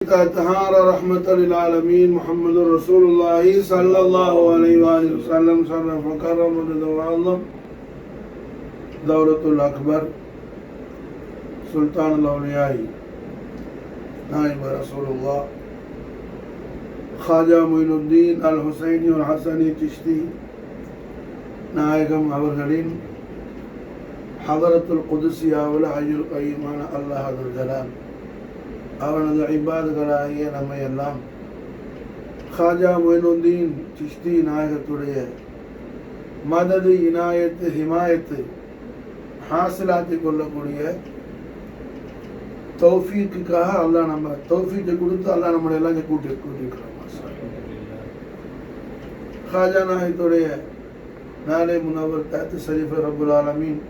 طهارة رحمة للعالمين محمد رسول الله صلى الله عليه وآله وسلم شرف وكرم وعظم دولة الأكبر سلطان الأولياء نائب رسول الله خواجہ معین الدین الحسینی الحسنی சிஷ்தி நாயகம் அவர்களின் ஹதரத்துல் குதுசியாவுல் ஹய்யுல் கய்யூமான அல்லாஹுல் ஜலால் அவனது இபாதுகளாகிய நம்மை எல்லாம் ஹாஜா மொயினுத்தீன் சிஷ்தி நாயகத்துடைய மதது இனாயத்து ஹிமாயத்து ஹாசிலாத்தி கொள்ளக்கூடிய தௌஃபீக்குக்காக அல்லாஹ் நம்ம தௌஃபீக்கை கொடுத்து அல்லாஹ் நம்மளை எல்லாம் இங்கே கூட்டியிருக்கிறோம். ஹாஜா நாயகத்துடைய நாளை முன்னவர் தாத்து ஷரீஃப் ரப்புல் ஆலமீன்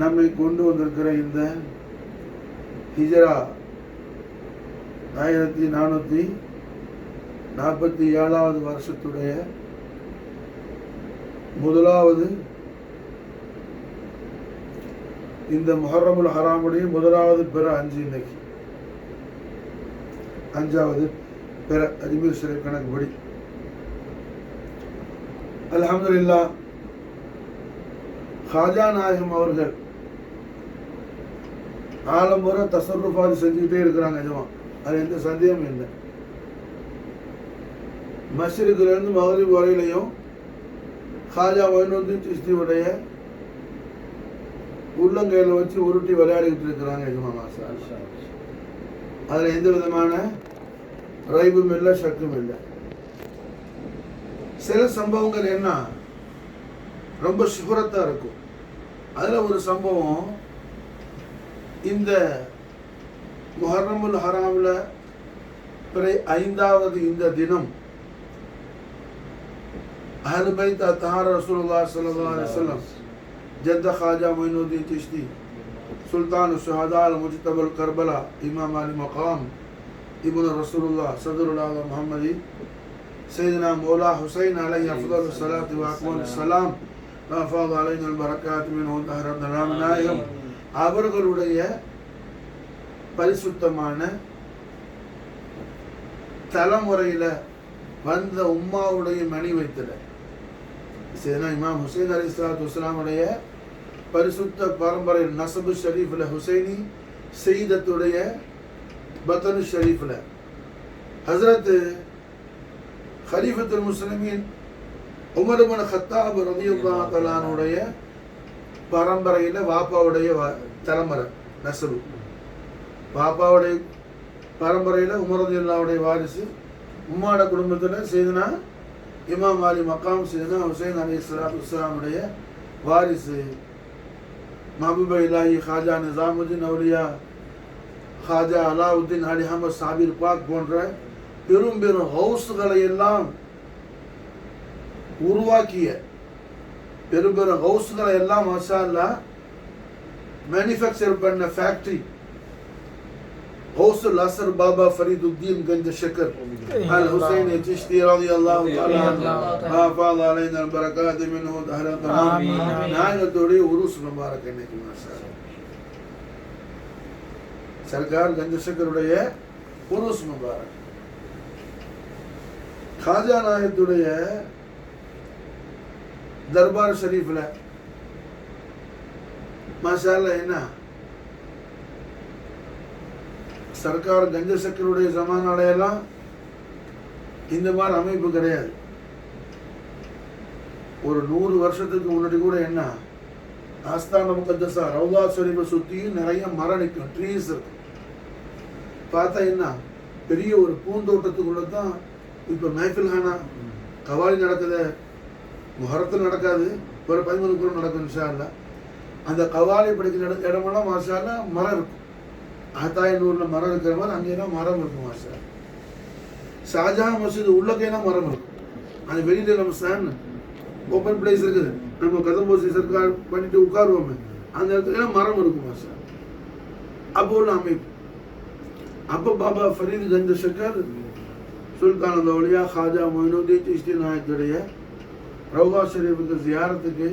நம்மை கொண்டு வந்திருக்கிற இந்த ஹிஜ்ரா 1447வது வருஷத்துடைய முதலாவது இந்த முஹர்ரமுல் ஹராமுடைய முதலாவது பிற 5 இன்னைக்கு 5வது பிற அஜ்மீர் ஷரீஃப் கணக்குப்படி அல்ஹம்துலில்லாஹ். ஹாஜா நாயகம் அவர்கள் ஆலமுறை தசர்ருஃபாத் செஞ்சுக்கிட்டே இருக்கிறாங்க. நிஜமா அது எந்த சந்தேகமும் இல்லை. மஷ்ரிக்கிலிருந்து மக்ரிப் வரையிலையும் ஹாஜா மொயினுத்தீன் சிஷ்தியுடைய உள்ளங்கையில் வச்சு உருட்டி விளையாடிக்கிட்டு இருக்கிறாங்க. நிஜமா மாஷா அல்லாஹ். அதில் எந்த விதமான ரைபும் இல்லை, சக்கும் இல்லை. சில சம்பவங்கள் என்ன ரொம்ப சுகரத்தாக இருக்கும். அதில் ஒரு சம்பவம், இந்த முஹர்ரமுல் ஹராமில் பிறை 5வது இந்த தினம் அஹ்லு பைத் தஹாரா ரசூலுல்லாஹி ஸல்லல்லாஹு அலைஹி வஸல்லம் ஜத்த ஹாஜா மொயினுத்தீன் சிஷ்தி சுல்தான் ஷுஹதா அல் முஜ்தபல் கர்பலா இமாம் அலி மகாம் இப்னு ரசூலுல்லாஹ் சதருல் ஆலம் முஹம்மதி சையதுனா மௌலா ஹுசைன் அலைஹி அஃதலு ஸலாத்து வ அக்மலு ஸலாம் வஃபாத அலைஹில் பரக்காத் மின்ஹு தஹரத் நாயகம் அவர்களுடைய பரிசுத்தமான தலைமுறையில் வந்த உம்மாவுடைய மணி வைத்தல இமாம் ஹுசைன் அலைஹிஸ்ஸலாத்து வஸ்ஸலாமுடைய பரிசுத்த பரம்பரை நசபு ஷரீஃபில் ஹுசைனி சையதத்துடைய பத்தனு ஷரீஃபில் ஹஸ்ரத் ஹலீஃபத்துல் முஸ்லிமீன் உமர் இப்னு கத்தாப் ரலியல்லாஹு தஆலா அன்ஹுடைய பரம்பரையில் வாப்பாவுடைய தலைமுறை நசபு, பாப்பாவுடைய பரம்பரையில் உமர் ரலியல்லாஹுடைய வாரிசு, உம்மாட குடும்பத்தில் சையதுனா இமாம் அலி மகாம் சையதுனா ஹுசைன் அலைஹிஸ்ஸலாத்து வஸ்ஸலாமுடைய வாரிசு மஹபூப இலாஹி ஹாஜா நிசாமுதீன் அவுலியா ஹாஜா அலாவுத்தீன் அலி அஹமத் சாபிர் பாக் போன்ற பெரும் பெரும் ஹவுஸ்களை எல்லாம் உருவாக்கிய பெரும் பெரும் ஹவுஸ்களை எல்லாம் மாஷா அல்லாஹ் மேனுஃபேக்சர் பண்ண ஃபேக்டரி ஹவுஸ் அஸ்ர் பாபா ஃபரீதுத்தீன் கஞ்ச் ஷக்கர் அல் ஹுசைன் சிஷ்தி ரலியல்லாஹு தஆலா வஃபாத அலைனா அல் பரக்காத் மின்ஹு தஹரத் ஆமீன். நாயகத்துடைய உருஸ் முபாரக் இன்னைக்கு மாஷா அல்லாஹ் சர்க்கார் கஞ்ச் ஷக்கருடைய உருஸ் முபாரக். ஹாஜா நாயகத்துடைய தர்பார் ஷரீஃபில் மாஷா அல்லாஹ் என்ன சர்க்கார் கஞ்ச சக்கருடைய ஜமானாலையெல்லாம் இந்த மாதிரி அமைப்பு கிடையாது. ஒரு 100 வருஷத்துக்கு முன்னாடி கூட என்ன ஆஸ்தான முகத்தஸா ரவுலா ஷரீஃபை சுற்றியும் நிறைய மரம் நிற்கும், ட்ரீஸ் இருக்கும். பார்த்தா என்ன பெரிய ஒரு பூந்தோட்டத்துக்குள்ள தான் இப்போ மைஃபில் ஹானா கவாலி நடக்குது. முஹரத்தில் நடக்காது, ஒரு 13 பேரும் நடக்கும் இன்ஷா அல்லாஹ். அந்த கவாலி படிக்கிற இடமெல்லாம் மாஷா அல்லாஹ் மரம் இருக்கும். அத்தாயனூரில் மரம் இருக்கிற மாதிரி அங்கேயெல்லாம் மரம் இருக்கும் மாஷா அல்லாஹ். ஷாஜஹான் மஸ்ஜித் உள்ளக்கையெல்லாம் மரம் இருக்கும். அந்த வெளியில் நம்ம ஸ்டாண்ட் ஓப்பன் பிளேஸ் இருக்குது, நம்ம கதம்போசி சர்க்கார் பண்ணிட்டு உட்காருவோமே, அந்த இடத்துல மரம் இருக்கும் மாஷா அல்லாஹ். அப்போ உள்ள அமைப்பு. அப்போ பாபா ஃபரீத் கஞ்ச் ஷக்கர் சுல்தான் அவுலியா ஹாஜா மொயினுத்தீன் சிஷ்தி நாயகத்துடைய ரவுலா ஷரீஃபுக்கு ஜியாரத்துக்கு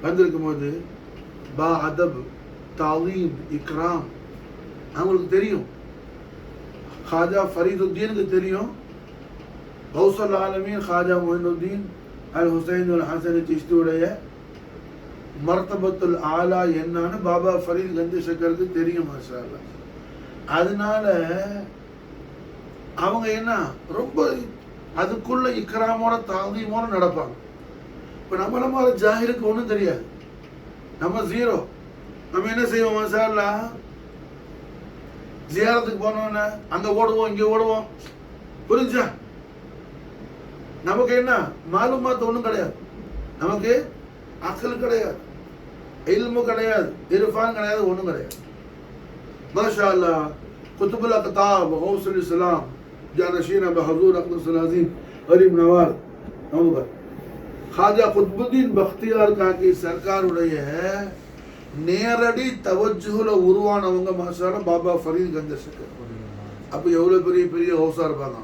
வந்திருக்கும் போது பா அதப் தாலீம் இக்ராம் அவங்களுக்கு தெரியும். ஹாஜா ஃபரீதுத்தீனுக்கு தெரியும், கௌசல் ஆலமீன் ஹாஜா மொயினுத்தீன் அல் ஹுசைன் அல் ஹசன் சிஷ்தியுடைய மர்தபத்துல் ஆலா என்னன்னு பாபா ஃபரீத் கந்தி ஷக்கருக்கு தெரியும் மாஷா அல்லாஹ். அதனால அவங்க என்ன ரொம்ப அதுக்குள்ள இக்ராமோட தாதீமோட நடப்பாங்க. இப்போ நம்மள ஜாகிருக்கு ஒன்றும் தெரியாது, நம்ம ஜீரோ. நம்ம என்ன செய்வோம் மாஷா அல்லாஹ், ஜியாரத்துக்கு போனோன்னு அங்க ஓடுவோம் இங்க ஓடுவோம், புரிஞ்சா? நமக்கு என்ன மாலுமாத்து ஒன்றும் கிடையாது, நமக்கு அக்கல் கிடையாது, இல்மு கிடையாது, இர்ஃபான் கிடையாது, ஒன்றும் கிடையாது. மாஷா அல்லாஹ் குத்துபுல் அக்தாப் கௌசுல் இஸ்லாம் ஜானஷீன பஹதூர் அக்துல் அஸீம் கரீம் நவாஸ் அவங்க ஹாஜா குத்புத்தீன் பக்தியார் காக்கி சர்க்காருடைய நேரடி தவஜுல உருவானவங்க மாஷா அல்லாஹ் பாபா ஃபரீத் கந்தி ஷக்கர். அப்போ எவ்வளோ பெரிய பெரிய ஹவுஸாக இருப்பாங்க.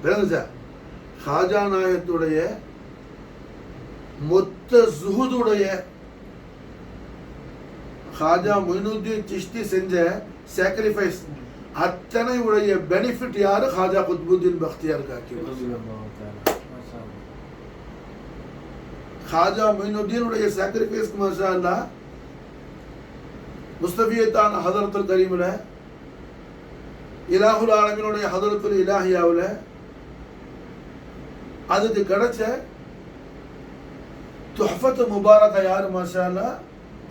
விளங்குச்சா? ஹாஜா நாயத்துடைய மொத்த ஜுஹுதுடைய ஹாஜா மொயினுத்தீன் சிஷ்தி செஞ்ச சாக்ரிஃபைஸ் அத்தனை உடைய பெனிஃபிட் யாரு? ஹாஜா குத்புத்தீன் பக்தியார் காக்கி. ஹாஜா மொயினுத்தீன் உடைய சாக்ரிஃபைஸ் மாஷா அல்லாஹ் முஸ்தபியத்தான ஹதரத்துல் கரீம்ல இலாஹுல் ஆலமீனுடைய ஹதரத்துல் இலாஹியாவுல அதுக்கு கிடைச்ச துஹஃபத் முபாரக யார் மாஷா அல்லாஹ்?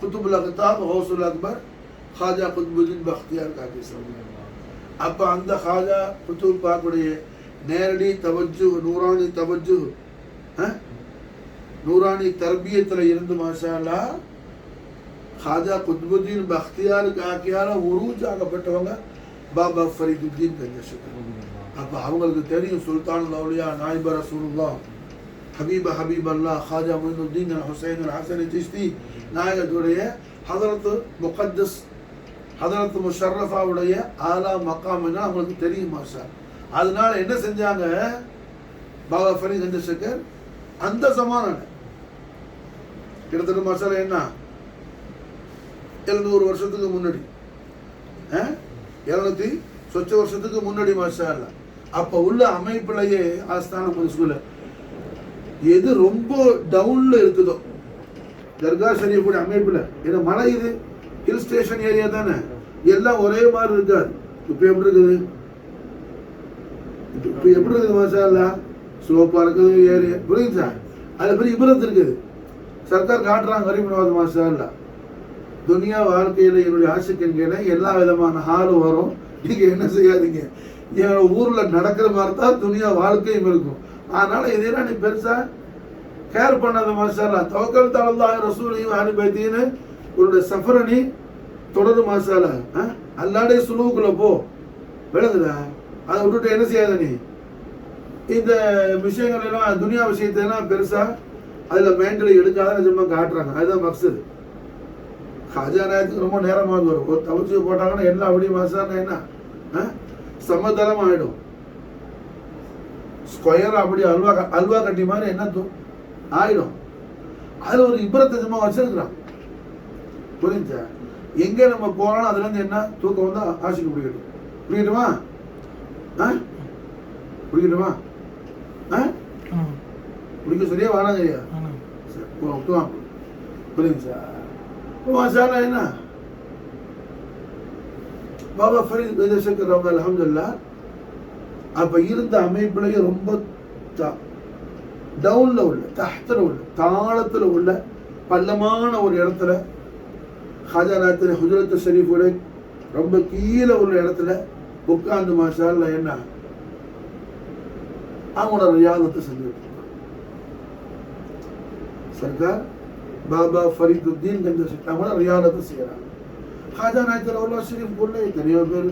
குத்துபுல் அக்தாப் கௌசுல் அக்பர் ஹாஜா குத்புத்தீன் பக்தியார் காக்கி. அப்போ அந்த ஹாஜா குத்துப் பாக்குடைய நேரடி தவஜு, நூரானி தவஜு, நூரானி தர்பியத்தில் இருந்து மாஷா அல்லாஹ் ஹாஜா குத்புத்தீன் பக்தியார் காக்கியால உருஜ் ஆகப்பட்டவங்க பாபா ஃபரீதுத்தீன் கந்தி ஷக்கர். அப்போ அவங்களுக்கு தெரியும் சுல்தானுல் அவுலியா நாயிப ரசூலுல்லாஹ் ஹபீப ஹபீப் அல்லாஹ் ஹாஜா மொயினுத்தீன் அல் ஹுசைன் அல் ஹசன் சிஷ்தி நாயகத்துடைய ஹதரத்து முகத்தஸ் ஹதரத்து முஷர்ரஃபாவுடைய ஆலா மக்காம்னா அவங்களுக்கு தெரியும் மாஷா. அதனால என்ன செஞ்சாங்க பாபா ஃபரீத் கந்தி ஷக்கர் அந்த சமாதான கிட்டத்தட்ட மாஷா என்ன 700 வருஷத்துக்கு முன்னாடி, 700 சொச்ச வருஷத்துக்கு முன்னாடி மாஷா அல்லாஹ். அப்போ உள்ள அமைப்புலையே ஆஸ்தான முஸ்குல எது ரொம்ப டவுன்ல இருக்குதோ தர்கா ஷரீஃபுடைய அமைப்புல, ஏன்னா மலை இது ஹில் ஸ்டேஷன் ஏரியா தானே, எல்லாம் ஒரே மாதிரி இருக்காது. இப்போ எப்படி இருக்குது? இப்போ எப்படி இருக்குது மாஷா அல்லாஹ்? ஸ்லோப்பா இருக்குது ஏரியா, புரியுதா? அது பெரிய இபரத் இருக்குது. சர்க்கார் காட்டுறாங்க கரீம் நவாஸ் மாஷா அல்லாஹ். துனியா வாழ்க்கையில் என்னுடைய ஆசிக்கன்கையில எல்லா விதமான ஹாலும் வரும். நீங்க என்ன செய்யாதீங்க, என் ஊர்ல நடக்கிற மாதிரி தான் துனியா வாழ்க்கையும் இருக்கும். அதனால இதெல்லாம் நீ பெருசா கேர் பண்ணாத மாஷா அல்லாஹ். தவக்கல் தஅலல்லாஹ் ரசூலையும் அஹ்லி பைத்தின்னு உன்னுடைய சஃபரை நீ தொடரு மாஷா அல்லாஹ். அல்லாஹ்வுடைய சுலூக்குள்ள போ, விளங்குதா? அதை விட்டுட்டு என்ன செய்யாத நீ இந்த விஷயங்கள் எல்லாம் துனியா விஷயத்தை எல்லாம் பெருசா அதுல மெயின்டலி எடுக்காத சும்மா காட்டுறாங்க. அதுதான் மக்சது. ஹாஜா நாயத்துக்கு ரொம்ப நேரமாக வரும். ஒரு தவச்சு போட்டாங்கன்னா எல்லாம் அப்படியே மாசான என்ன சமதளம் ஆயிடும். ஸ்கொயர் அப்படி அல்வா கட்டி மாதிரி என்ன ஆயிடும். அது ஒரு இப்ரத்தை சும்மா வச்சிருக்கிறான், புரிஞ்சா? எங்க நம்ம போனாலும் அதுல இருந்து என்ன தூக்கம் வந்தா ஆசிக்கு பிடிக்கட்டும், பிடிக்கட்டுமா? பிடிக்கட்டுமா? பிடிக்க சரியா வானாங்கய்யா, புரியுதா? மாஷாஅல்லாஹ் என்ன பாபா ஃபரீத் கந்தி ஷக்கர் அவங்க அல்ஹம்துலில்லாஹ் அப்ப இருந்த அமைப்புலயே ரொம்ப டவுன்ல உள்ள தஹ்தல உள்ள தாளத்துல உள்ள பள்ளமான ஒரு இடத்துல ஹாஜா நாயத்துடைய ஹுஜ்ரத் ஷரீஃபோட ரொம்ப கீழே உள்ள இடத்துல உட்கார்ந்து மாஷாஅல்லாஹ் என்ன அவங்களோட ரியாதத்தை செஞ்சுட்டு சர்க்கார் பாபா ஃபரீதுத்தீன் கந்தி ஷக்கர் அவங்களோட ரியாதத்தை செய்யறாங்க. ஹாஜா நாயத்துல் அவுலியா ஷரீஃப் உள்ள எத்தனையோ பேர்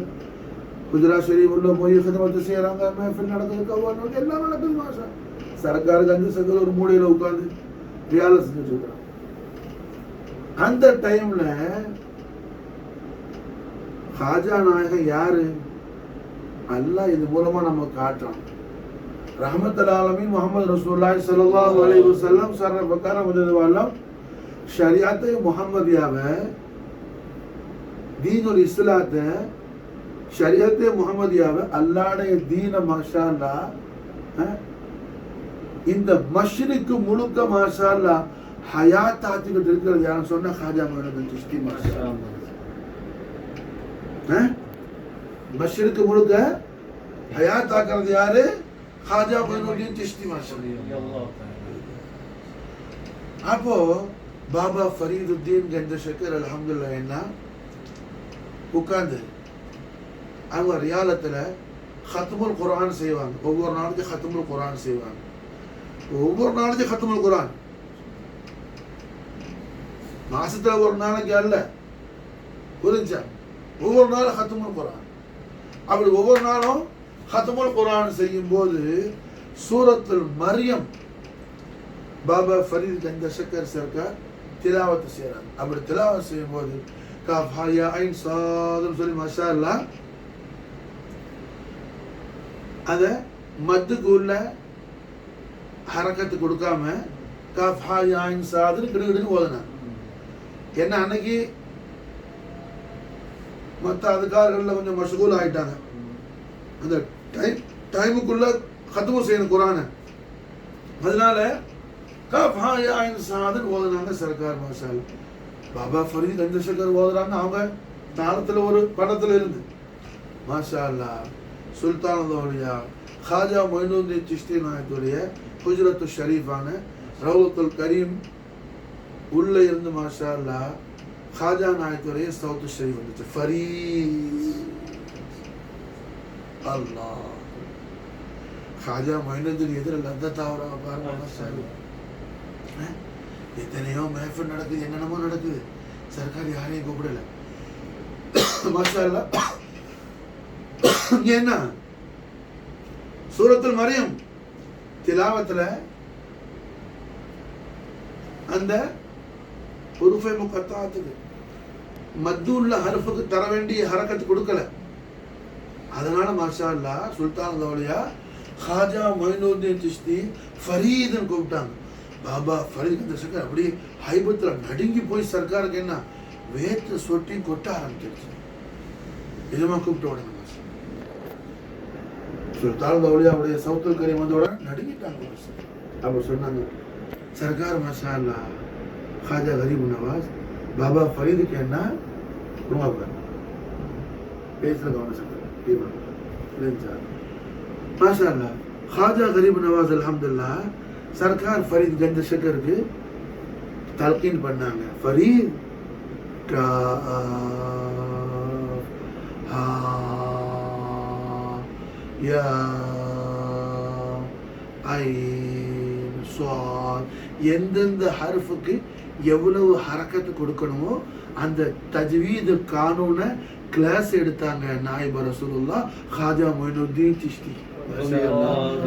குஜராத் ஷரீஃப் உள்ள போய் ஹிதமத்து செய்யறாங்க, மஹஃபில் நடக்குது, கவான் எல்லாம் நடக்குது மாஷா. சர்க்கார் கந்தி ஷக்கர் ஒரு மூலையில உட்கார்ந்து ரியாதை செஞ்சுட்டு இருக்கிறாங்க. அந்த டைம்ல ஹாஜா நாயகம் யாரு? அல்லாஹ் இது மூலமா நம்ம காட்டுறான். ரஹ்மத்துல் ஆலமீன் முஹம்மது ரசூலுல்லாஹி ஸல்லல்லாஹு அலைஹி வஸல்லம் சர்ர பக்கர மஜதுவாலம் ஷரியத் முஹம்மதியாவை தீனுல் இஸ்லாத்தை ஷரியத்தே முஹம்மதியாவை அல்லாடைய தீன மாஷா அல்லாஹ் இந்த மஷ்ரிக்கு முழுக்க மாஷா அல்லாஹ் ஹயாத் ஆத்திக்கிட்டு இருக்கிறது யாரும் சொன்னா ஹாஜா மொய்னுத்தீன் சிஷ்தி மாஷா அல்லாஹ். மஷ்ரிக்கு முழுக்க ஹயாத் ஆக்குறது யாரு? ஹாஜா மொய்னுத்தீன் சிஷ்தி மாஷா அல்லாஹ். அப்போ பாபா ஃபரீதுத்தீன் கந்தசக்கர் அல்ஹம்துலில்லாஹ் என்ன உட்கார்ந்து அவங்க ரியாலத்தில் ஹத்முல் குர்ஆன் செய்வாங்க. ஒவ்வொரு நாளைக்கு ஹத்முல் குர்ஆன் செய்வாங்க. ஒவ்வொரு நாளைக்கு ஹத்முல் குர்ஆன், மாசத்துல ஒரு நாளைக்கு அல்ல, புரிஞ்சா? ஒவ்வொரு நாளும் ஹத்முல் குர்ஆன். அப்படி ஒவ்வொரு நாளும் ஹத்முல் குர்ஆன் செய்யும் போது சூரத்துல் மரியம் பாபா ஃபரீத் கந்தசக்கர் சர்க்கார் திலாவத்து செய்கிறாங்க. அப்படி திலாவத்து செய்யும் போது காஃப் ஹா யா ஐன் சாதுன்னு சொல்லி மாஷா அல்லாஹ் அதை மத்துக்கு உள்ள ஹரக்கத்து கொடுக்காம காஃப் ஹா யா ஐன் சாதுன்னு கிடுகிடுன்னு ஓதுனாங்க. என்ன அன்னைக்கு மற்ற அதுக்காரர்களில் கொஞ்சம் மஷ்கூல் ஆகிட்டாங்க. அந்த டைமுக்குள்ள கத்துமு செய்யணும் குரானை, அதனால காஃப் ஹா யா ஐன் சாதுன்னு ஓதுனாங்க சர்க்கார் மாஷா அல்லாஹ். பாபா ஃபரீத் கந்தசக்கர் ஓதுறாங்க அவங்க தாளத்துல ஒரு படத்துல இருந்து மாஷா அல்லாஹ். சுல்தானதோடைய ஹாஜா மொய்னுத்தீன் சிஷ்தி நாயத்துடைய ஹுஜ்ரத்து ஷரீஃபான ரவுலத்துல் கரீம் உள்ள இருந்து மாஷா அல்லாஹ் ஹாஜா நாயத்துடைய சவுத்து ஷரீஃப் வந்துச்சு. ஃபரீத் அல்லாஹ் ஹாஜா மொய்னுத்தீன் எதிரில் லத்தத்தாவராக பாருங்க மாஷா அல்லாஹ். எத்தனையோ மேஃபில் நடக்குது, என்னென்னமோ நடக்குது, சர்க்கார் யாரையும் கூப்பிடல மாஷா அல்லாஹ். என்ன சூரத்துல் மரியம் திலாவத்துல அந்த உருஃபை முகத்தாத்துக்கு மத்துள்ள ஹர்ஃபுக்கு தர வேண்டிய ஹரக்கத்து கொடுக்கல. அதனால மாஷா அல்லாஹ் சுல்தான் தௌலியா ஹாஜா மொய்னுத்தீன் சிஷ்தி ஃபரீதுன்னு கூப்பிட்டாங்க. பாபா ஃபரீத் கந்தசக்கர் அப்படியே ஹைபத்தில் நடுங்கி போய் சர்க்காருக்கு என்ன வேத்து சொட்டி கொட்ட ஆரம்பிச்சிருச்சு. நிஜமா கூப்பிட்ட உடனே சுல்தான் தௌலியாவுடைய சவுத்துல் கரீம் வந்த உடனே நடுங்கிட்டாங்க. அப்போ சொன்னாங்க சர்க்கார் மாஷா அல்லாஹ் ஹாஜா கரீப் நவாஸ் பாபா ஃபரீதுக்கு என்ன பேசுற கவனம் மாஷா அல்லாஹ். ஹாஜா கரீப் நவாஸ் அல்ஹம்துலில்லாஹ் சர்க்கார் ஃபரீத் கந்தசக்கருக்கு தல்கீன் பண்ணாங்க. ஃபரீத் யா ஐன் ஸாத் எந்தெந்த ஹர்ஃபுக்கு எவ்வளவு ஹரக்கத்து கொடுக்கணுமோ அந்த தஜ்வீது கானூனை கிளாஸ் எடுத்தாங்க நாயிப் ரசூலுல்லாஹ் ஹாஜா மொய்னுத்தீன் சிஷ்தி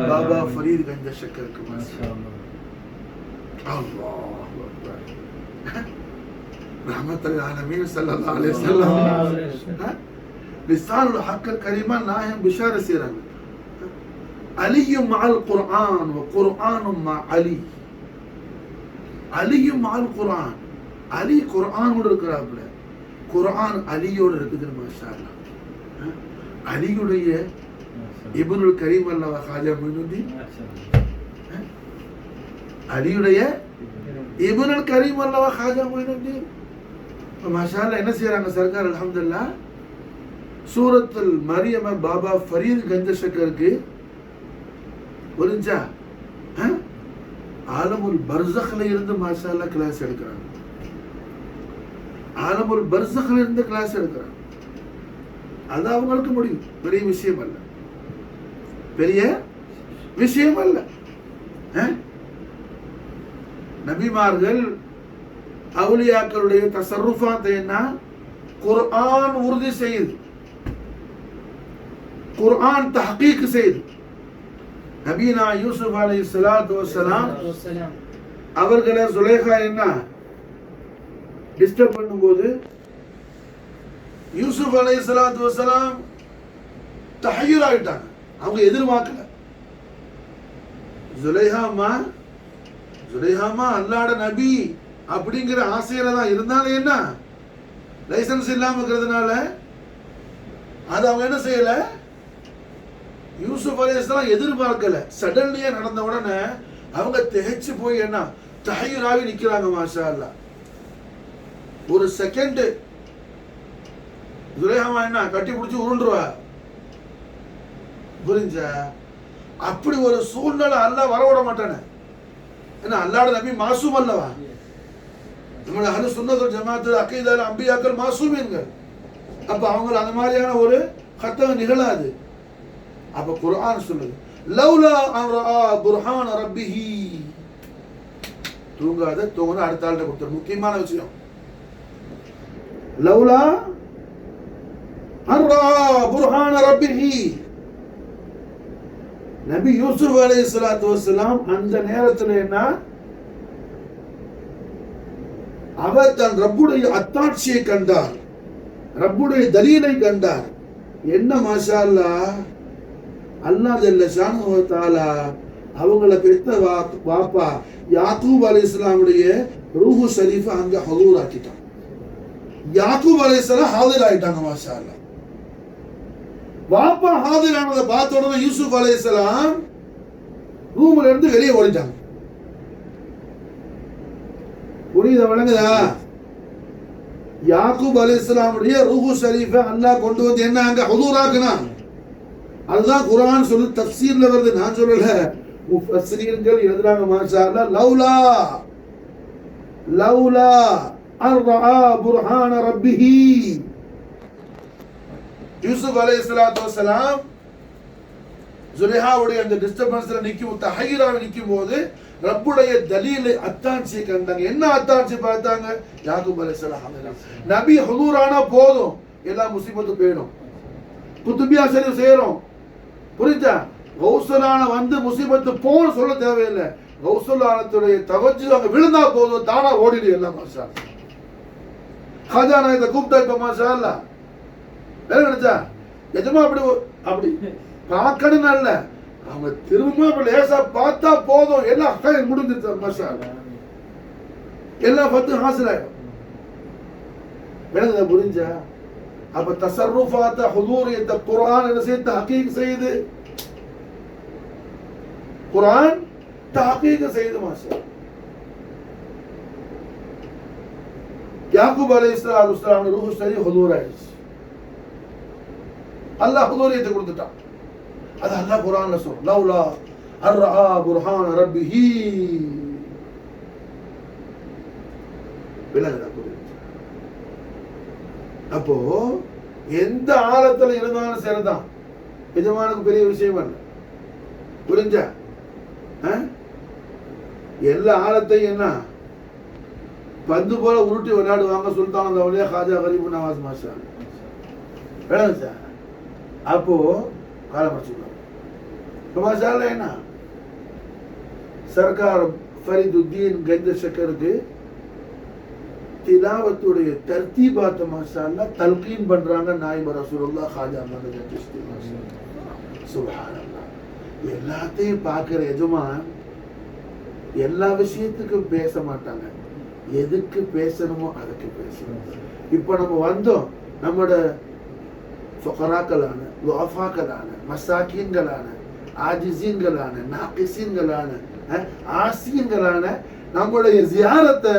பாபா ஃபரீத் கந்தசக்கருக்கு. அல்லாஹு அக்பர். ரஹ்மத்துல் ஆலமீன் ஸல்லல்லாஹு அலைஹி வஸல்லம் லிசானுல் ஹக்கல் கரீமா நாயம் பிஷார செய்றாங்க. அலியும் மஅல் குர்ஆன் வ குர்ஆனும் மஅ அலி. அலியும் மஅல் குர்ஆன், அலி குர்ஆனோட இருக்கிறாப்ல, குர்ஆன் அலியோட இருக்குது மாஷா அல்லாஹ். அலியுடைய இப்னுல் கரீம் அல்லவா ஹாஜா மொய்னுத்தீன், அலியுடைய இப்னுல் கரீம் அல்லவா ஹாஜா மொய்னுத்தீன். மாஷா அல்லாஹ் என்ன செய்யறாங்க சர்க்கார் அல்ஹம்துலில்லாஹ் சூரத்துல் மரியம பாபா ஃபரீத் கந்தசக்கருக்கு புரிஞ்சா ஆலமுல் பர்ஸக்ல இருந்து மாஷா அல்லாஹ் கிளாஸ் எடுக்கிறாங்க. ஆலமுல் பர்ஸக்ல இருந்து கிளாஸ் எடுக்கிறாங்க. அது அவங்களுக்கு முடியும், பெரிய விஷயம் அல்ல, பெரிய விஷயம் அல்ல. நபிமார்கள் அவுலியாக்களுடைய தசர்ருஃபாத் என்ன குர்ஆன் உறுதி செய்யுது, குர்ஆன் தஹ்கீக் செய்யுது. நபீனா யூசுப் அலைஹிஸ்ஸலாத்து வஸ்ஸலாம் அவர்களை சுலைஹா என்ன டிஸ்டர்ப் பண்ணும்போது யூசுப் அலைஹிஸ்ஸலாத்து வஸ்ஸலாம் தஹய்யுர் ஆயிட்டாங்க. அவங்க எதிர்பார்க்கல. ஜுலைஹாமா அல்லாஹ்வுடைய நபி அப்படிங்கிற ஆசையில தான் இருந்தாலும் என்ன லைசன்ஸ் இல்லாம இருக்கிறதுனால அது அவங்க என்ன செய்யல, யூசுப் அலைஹிஸ்ஸலாம் எதிர்பார்க்கல. சடன்லியா நடந்த உடனே அவங்க திகைச்சு போய் என்ன தஹீராவி நிக்கிறாங்க. மாஷா அல்லாஹ். ஒரு செகண்ட் துரைஹாமா என்ன கட்டி பிடிச்சி உருண்டுருவா. புரிஞ்சா? அப்படி ஒரு சூழ்நிலை அல்லாஹ் வரவிட மாட்டானே. ஏன்னா அல்லாஹ்வுடைய நபி மாசூம் அல்லவா. நம்மள அஹ்லு சுன்னத் வல் ஜமாஅத் அகீதால அம்பியாக்கள் மாசூமீன்கள். அப்ப அவங்க அந்த மாதிரியான ஒரு கத்தம் நிகழாது. அப்ப குர்ஆன் சொல்லுது, லவ்லா அன் ரஆ புர்ஹான ரப்பிஹி. தூங்காத தூங்குன அடுத்த ஆள்கிட்ட கொடுத்துரு. முக்கியமான விஷயம். லவ்லா அன் ரஆ புர்ஹான ரப்பிஹி. நபி யூசுப் அலைஹிஸ்ஸலாத்து வஸ்ஸலாம் அந்த நேரத்தில் என்ன, அவர் தன் ரப்புடைய அத்தாட்சியை கண்டார், ரப்புடைய தலீலை கண்டார். என்ன மாஷா அல்லாஹ், அல்லாஹ் ஜல்ல ஷானஹு வ தஆலா அவங்கள பெத்த வாப்பா யாக்கூப் அலைஹிஸ்ஸலாமுடைய ரூஹு ஷரீஃப அங்க ஹுதூர் ஆக்கிட்டான். யாக்கூப் அலைஹிஸ்ஸலாம் ஹாதிர் ஆயிட்டாங்க. மாஷா அல்லாஹ். வாப்பா ஹாதிர் ஆனதை பார்த்த உடனே யூசுப் அலைஹிஸ்ஸலாம் ரூம்ல இருந்து வெளியே ஓடிட்டாங்க. புரியுதா, விளங்குதா? யாக்கூப் அலைஹிஸ்ஸலாமுடைய ரூஹு ஷரீஃப அல்லாஹ் கொண்டு வந்து என்ன அங்க ஹுதூர் ஆக்குனான். அதுதான் குர்ஆன் சொல்லு, தஃப்சீர்ல வருது, நான் சொல்லல. முஃபஸ்ஸிரீன்கள் எழுதுறாங்க. மாஷா அல்லாஹ், லவ்லா லவ்லா அன் ரஆ புர்ஹான ரப்பிஹி. யூசுப் அலைஹிஸ்ஸலாத்து வஸ்ஸலாம் ஜுலைஹாவுடைய அந்த டிஸ்டர்பன்ஸ்ல நிக்கும், தஹீராவில் நிக்கும் போது ரப்புடைய தலீலை அத்தாட்சியை கண்டாங்க. என்ன அத்தாட்சி பார்த்தாங்க? யாக்கூப் அலைஹிஸ்ஸலாம் நபி ஹுதூரானா போதும், எல்லா முசீபத்து போயிடும். குத்துபியா ஷரீஃப் செய்யறோம். புரிஞ்சா? கௌசலான வந்து முசீபத்து போன்னு சொல்ல தேவையில்லை. கௌசலானத்துடைய தவஜ்ஜு அங்க விழுந்தா போதும், தானா ஓடிடு எல்லாம். மாஷா ஹஜானா இதை கூப்பிட்டா இப்ப மாஷா அல்லாஹ் வேற நினைச்சா எஜமா அப்படி அப்படி பார்க்கணும் இல்ல, அவங்க திரும்ப அப்படி லேசா பார்த்தா போதும், எல்லாம் ஹைர் முடிஞ்சிருச்சு. மாஷா அல்லாஹ் எல்லாம் பத்து ஹாசில் ஆயிடும். விளங்குதா? புரிஞ்சா? அப்ப தஸர்ருஃபாத் ஹுதூரியத் குர்ஆன் என்ன செய்து தஹ்கீக் செய்து, குர்ஆன் தஹ்கீக் செய்து. மாஷா யாக்கூப் அலைஹிஸ்ஸலாத்து வஸ்ஸலாம் ரூஹு ஷரீஃப் ஹுதூர் ஆயிடுச்சு. அல்லாஹ் ஹுதூரியத்தை கொடுத்துட்டான். அது அல்லாஹ் குர்ஆன்ல சொல்றான், லவ்லா அன் ரஆ புர்ஹான ரப்பிஹி. விளங்குதா? அப்போ எந்த ஆழத்துல இருந்தாலும் சரிதான், எஜமானுக்கு பெரிய விஷயம் அல்ல. புரிஞ்சா? எல்லா ஆழத்தையும் என்ன பந்து போல உருட்டி விளையாடுவாங்க. சுல்தான் அந்த வழியா காஜா கரீபு நவாஸ் மாஷா. விளங்குச்சா? அப்போ காலம் படிச்சுக்கலாம். மாஷா அல்லாஹ் என்ன சர்க்கார் ஃபரீதுத்தீன் கஞ்ச ஷக்கருக்கு திலாவத்துடைய தர்த்தீபாத்த மாஷா அல்லாஹ் தல்கீன் பண்றாங்க. நாயிப் ரசூலுல்லாஹ் காஜா அஹ்மத் சிஸ்தி மாஷா அல்லாஹ். சுப்ஹானல்லாஹ். எல்லாத்தையும் பார்க்கிற எஜமான் எல்லா விஷயத்துக்கும் பேச மாட்டாங்க, எதுக்கு பேசணுமோ அதுக்கு பேசணும். இப்ப நம்ம வந்தோம், நம்மோட ஃபுகராக்களான, லுஅஃபாக்களான, மசாக்கீன்களான, ஆஜிஸீன்களான, நாகிஸீன்களான, ஆசியன்களான நம்முடைய ஜியாரத்தை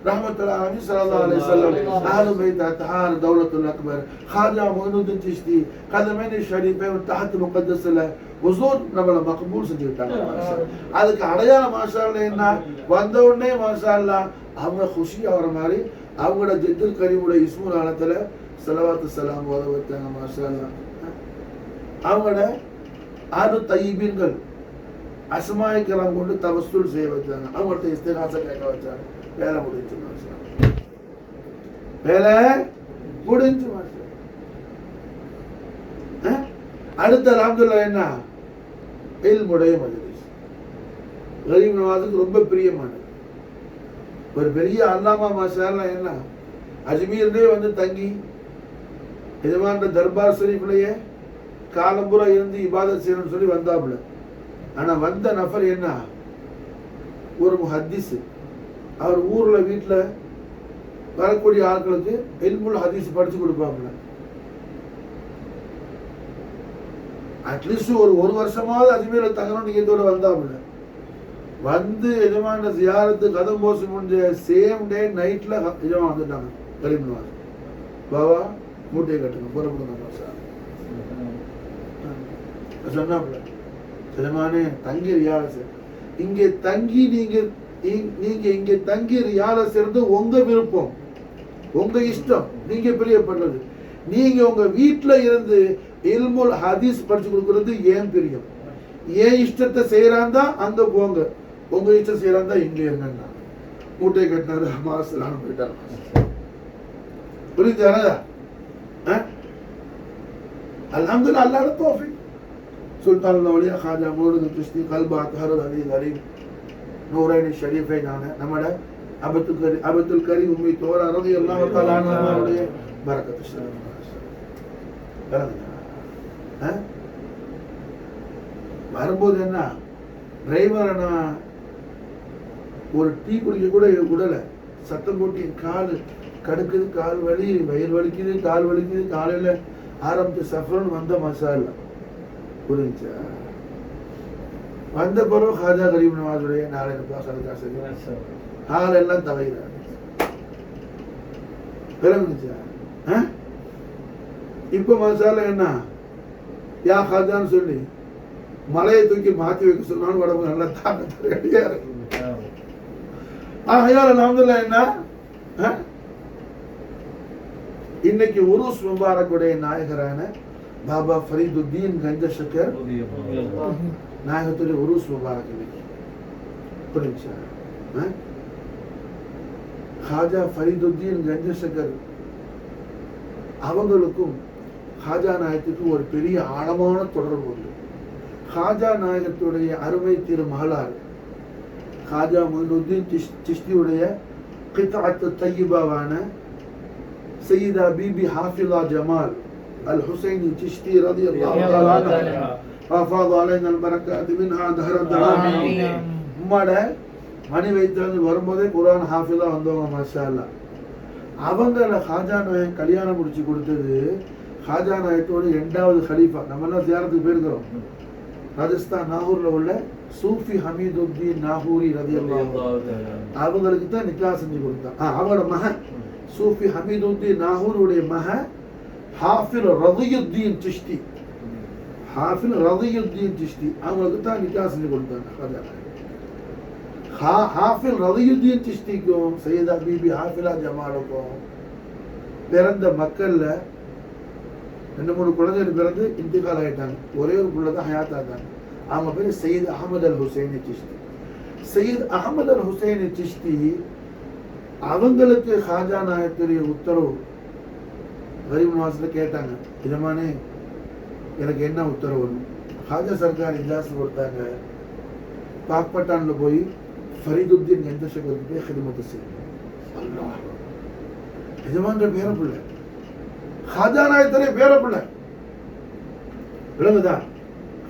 ரஹ்மத்துல்லாஹி அலைஹி ஸல்லல்லாஹு அலைஹி வஸல்லம் அஹ்லு பைத் அத்ஹார் தௌலத்துல் அக்பர் ஹாஜா முஹினுத்தீன் சிஷ்தி கதமைனி ஷரீஃபைன் தஹத் முகத்தஸ்ல ஹுசூர் நம்மள மக்பூல் செஞ்சுட்டாங்க. அதுக்கு அடையாளம் மாஷா அல்லாஹ் என்ன, வந்த உடனே மாஷா அல்லாஹ் அவங்க குஷி ஆகிற மாதிரி அவங்களோட ஜித்துல் கரீமுடைய இஸ்முல் ஆலத்துல ஸலவாத்து ஸலாம் ஓத வச்சாங்க. மாஷா அல்லாஹ் அவங்களோட ஆறு தய்யிபீன்கள் அஸ்மாய் கிராம் கொண்டு தவஸ்ஸுல் செய்ய வச்சாங்க. அவங்கள்ட்ட இஸ்திகாஸா கேட்க வச்சாங்க. வேலை முடிஞ்சு. மாஷா வேலை முடிஞ்சு. மாஷா அடுத்த அல்ஹம்துலில்லாஹ் என்ன இல்முடைய மஜ்லிஸ் கரீம் நவாஸுக்கு ரொம்ப பிரியமானது. ஒரு பெரிய அல்லாமா மாஷா அல்லாஹ் என்ன அஜ்மீர்லேயே வந்து தங்கி எஜமான் தர்பார் ஷரீஃப்லயே காலம்புரா இருந்து இபாதத் செய்யணும்னு சொல்லி வந்தாப்புல. ஆனா வந்த நபர் என்ன, ஒரு முஹத்திஸ். அவர் ஊர்ல வீட்டுல வரக்கூடிய ஆட்களுக்கு இல்முல் ஹதீஸ் படிச்சு கொடுப்பாப்புல. அட்லீஸ்ட் ஒரு வருஷமாவது அஜ்மீரில் தங்கணும் நீங்கத்தோட வந்தாப்புல வந்து எஜமான ஜியாரத்து கதம் போசி முடிஞ்ச சேம் டே நைட்ல எஜமா வந்துட்டாங்க கரீம் நவாஸ். பாபா மூட்டையை கட்டுங்க புறப்படுங்க சார் சொன்னாப்புல. எஜமானே தங்கி ரியால சார் இங்கே தங்கி நீங்க இங்க தங்கி ரியால சேர்ந்து உங்க விருப்பம் உங்க இஷ்டம், நீங்க பிரியப்படுறது. நீங்க உங்க வீட்டுல இருந்து இல்முல் ஹதீஸ் படிச்சு கொடுக்கறது ஏன் பிரியம். ஏன் இஷ்டத்தை செய்யறாந்தா அங்க போங்க, உங்க இஷ்டம் செய்யறாந்தா இங்க இருங்க. மூட்டை கட்டினாரு மாசலாம் போயிட்டாரு. புரியுதா? அல்ஹம்துலில்லாஹ் அல்லாஹ்வுடைய தௌஃபீக். சுல்தான் அவுலியா ഖാജ மௌலூத் சிஸ்தி கல்ப அத்ஹர் அலி கரீம் நூரைனி ஷரீஃபைனான நம்மட அப்துல் கரீம் உம்மி தோரா ரலியல்லாஹு தஆலா அன்ஹுடைய பரக்கத்து ஷரீஃப். வரும்போது என்ன டிரைவர் ஒரு டீ குடிக்க கூட விடல, சத்தம் போட்டு கால் கடுக்குது, கால் வலி, வயிறு வலிக்குது, கால் வலிக்குது. காலையில ஆரம்பிச்ச சஃபரன் வந்த மசாலா புரிஞ்சா. வந்த பிறகு ஹாஜா கரீம் நவாஸுடைய நாராயணப்பா கால் எல்லாம் தவைகிறார். விளங்குச்சா? இப்ப மசாலா என்ன யா ஹாஜான்னு சொல்லி மலையை தூக்கி மாத்தி வைக்க சொன்னாலும் உடம்பு நல்லா தாங்க ரெடியா இருக்கு. ஆகையால் அல்ஹம்துலில்லாஹ் என்ன இன்னைக்கு உருஸ் முபாரக்குடைய நாயகரான பாபா ஃபரீதுத்தீன் கஞ்சஷக்கர் நாயகத்துடைய உருஸ் முபாரக் இன்னைக்கு புரிஞ்சா. ஹாஜா ஃபரீதுத்தீன் கஞ்சஷக்கர் அவங்களுக்கும் ஹாஜா நாயகத்துக்கும் ஒரு பெரிய ஆழமான தொடர்பு உண்டு. ஹாஜா நாயகத்துடைய அருமை திரு மகளார் ஹாஜா மொய்னுத்தீன் சிஷ்தியுடைய கிதாஅத் தய்யிபாவான சையீதா பிபி ஹாஃபிலா ஜமால் அல் ஹுசைனி சிஷ்தி ரலியல்லாஹு தஆலா அன்ஹா வஃபாத அலைனா அல் பரக்காத் மின்ஹா தஹரத் ஆமீன். உம்மட மணி வைத்து வரும்போதே குர்ஆன் ஹாஃபிலா வந்தவங்க மாஷா அல்லாஹ். அவங்கள ஹாஜா நாயகம் கல்யாணம் முடிச்சு கொடுத்தது ஹாஜா நாயகத்தோட 2வது ஹலீஃபா. நம்ம எல்லாம் ஜியாரத்துக்கு போயிருக்கிறோம். ராஜஸ்தான் நாகூர்ல உள்ள சூஃபி ஹமீதுத்தீன் நாகூரி ரலியல்லாஹு அவங்களுக்கு தான் நிக்காஹ் செஞ்சு கொடுத்தான். அவங்களோட மகன் சூஃபி ஹமீதுத்தீன் நாகூருடைய மகன் ஹாஃபில் ரதியுத்தீன் சிஷ்தி, ஹாஃபில் ரதியுத்தீன் சிஷ்தி அவங்களுக்கு தான் நிக்காஹ் செஞ்சு கொடுத்தாங்க. ஹாஃபில் ரதியுத்தீன் சிஷ்திக்கும் சையதா பிபி ஹாஃபிலா ஜமாலுக்கும் பிறந்த மக்கள்ல 2-3 குழந்தைகள் பிறந்து இன்திகால் ஆயிட்டாங்க. ஒரே ஒரு பிள்ளை தான் ஹயாத் ஆட்டாங்க. அவங்க பேர் சையத் அஹமது அல் ஹுசைனி சிஷ்தி. சையத் அஹமது அல் ஹுசைனி சிஷ்தி அவங்களுக்கு ஹாஜா நாயகத்துடைய உத்தரவு கரீம் நவாஸ்ல கேட்டாங்க, இதமானே எனக்கு என்ன உத்தரவு? ஹாஜா சர்க்கார் இஜாஸ் கொடுத்தாங்க, பாக்பட்டான்ல போய் ஃபரீதுத்தீன் கஞ்சஷக்கருக்கு போய் ஹிதமத் செய்யுங்க. எஜமான்ற பேர பிள்ளை, ஹாஜா நாயகத்துடைய பேர பிள்ளை. விளங்குதா?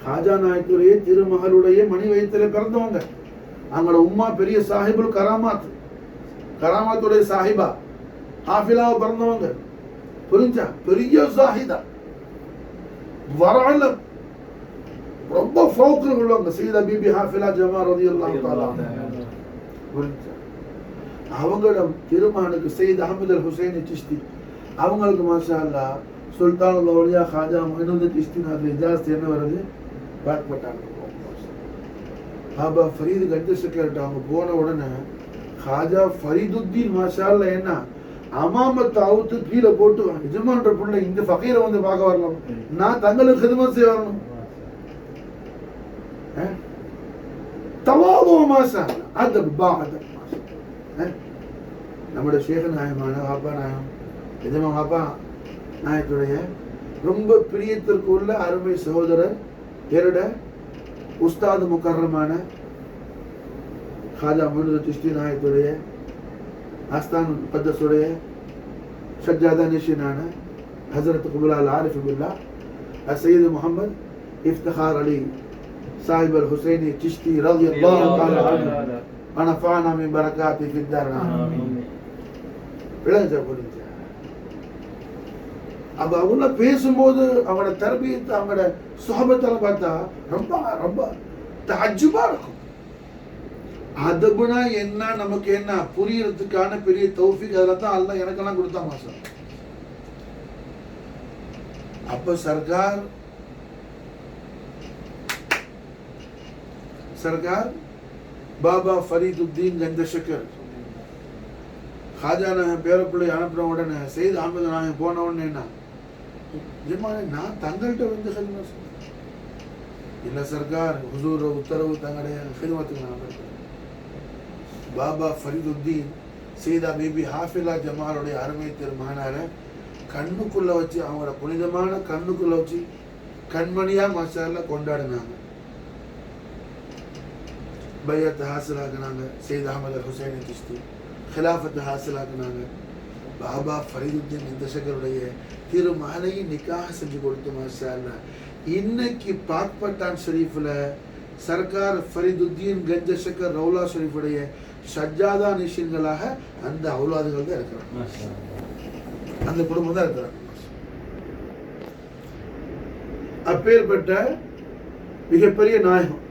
ஹாஜா நாயகத்துடைய திருமகளுடைய மணி வயிற்றில பிறந்தவங்க. அவங்களோட உம்மா பெரிய சாஹிபுல் கராமாத், கராமாத்துடைய சாஹிபா ஹாஃபிலாவை பிறந்தவங்க. புரிஞ்சா? பெரிய சாஹிதா வரல ரொம்ப ஃபௌக்ல உள்ளவங்க சையதா பிபி ஹாஃபிலா ஜமா ரலியல்லாஹு தஆலா. புரிஞ்சா? அவங்களோட திருமகனுக்கு சையத் அஹமது அல் ஹுசைனி சிஷ்தி அவங்களுக்கு மாஷா அல்லாஹ் சுல்தான் அவுலியா ஹாஜா மொய்னுத்தீன் சிஷ்தி நாதில் இஜாஸ் என்ன வருது பாக்பட்டாங்க. பாபா ஃபரீது கஞ்சஷக்கர்ட்ட அவங்க போன உடனே ஹாஜா ஃபரீதுத்தீன் மாஷா அல்லாஹ் என்ன அமாமத்தை அவுத்து கீழே போட்டு நிஜமான்ற பிள்ளை இந்த ஃபகீரை வந்து பார்க்க வரலாம், நான் தங்களுக்கு ஹிதமத் செய்ய வரணும். தவாதுவ மாஷா அல்லாஹ் அதப் பாஅதப் மாஷா. நம்முடைய ஷேக் நாயகமான பாபா நாயகம் எஜமா பாபா நாயகத்துடைய ரொம்ப பிரியத்திற்கு உள்ள அருமை சகோதரர் என்னோட உஸ்தாது முக்கர்ரமான ஹாஜா மொய்னுத்தீன் சிஷ்தி நாயகத்துடைய ஆஸ்தான் முகத்தஸுடைய சஜ்ஜாதா நிஷினான ஹஸரத் குபுலா அல் ஆரிஃப் பில்லாஹ் சையது முஹம்மது இஃப்திகார் அலி சாஹிப் அல் ஹுசைனி சிஷ்தி ரலியல்லாஹு தஆலா அன்ஹு வனஃபானா மின் பரக்காத்தி ஃபித் தாரின் ஆமீன். விளங்குச்சா? புரிஞ்சா? அப்ப அவங்க பேசும்போது அவங்களோட தர்பியத்தை அவங்களோட சுஹபத்தெல்லாம் பார்த்தா ரொம்ப ரொம்ப தஅஜ்ஜுபா இருக்கும். அதபுனா என்ன, நமக்கு என்ன புரியறதுக்கான பெரிய தௌஃபீக் அதெல்லாம் தான் அல்லாஹ் எனக்கெல்லாம் கொடுத்தா மாஷா. அப்ப सरकार பாபா ஃபரீதுத்தீன் கஞ்சஷக்கர் खाजा நாயகம் பேரப்பிள்ளை அனுப்பின உடனே சையத் அஹமது நாயகம் போன உடனே என்ன ஜமானே நான் தங்கள்கிட்ட வந்து ஹிதமத் சொன்னேன். இல்லை சர்க்கார் ஹுசூர் உத்தரவு தங்களுடைய ஹிதமத்துக்கு நான் இருக்கேன். பாபா ஃபரீதுத்தீன் சையதா பிபி ஹாஃபிலா ஜமாலுடைய அருமை திருமகனார கண்ணுக்குள்ள வச்சு அவங்களோட புனிதமான கண்ணுக்குள்ள வச்சு கண்மணியா மாஷாஅல்லாஹ் கொண்டாடினாங்க. பையத்தை ஹாசிலாக்குனாங்க. சையத் அஹமது அல் ஹுசைன் சிஸ்தி खिलाफत हासिलाக்குனாங்க. பாபா ஃபரீதுத்தீன் கஞ்சஷக்கருடைய திருமகனையும் நிக்காஹ் செஞ்சு கொடுத்து மாஷா அல்லாஹ். இன்னைக்கு பாக்பட்டான் ஷரீஃபில் சர்க்கார் ஃபரீதுத்தீன் கஞ்சஷக்கர் ரவுலா ஷரீஃபுடைய சஜ்ஜாதா நிஷின்களாக அந்த அவுலாதுகள் தான் இருக்கிறாங்க, அந்த குடும்பம் தான் இருக்கிறாங்க. அப்பேற்பட்ட மிகப்பெரிய நாயகம்.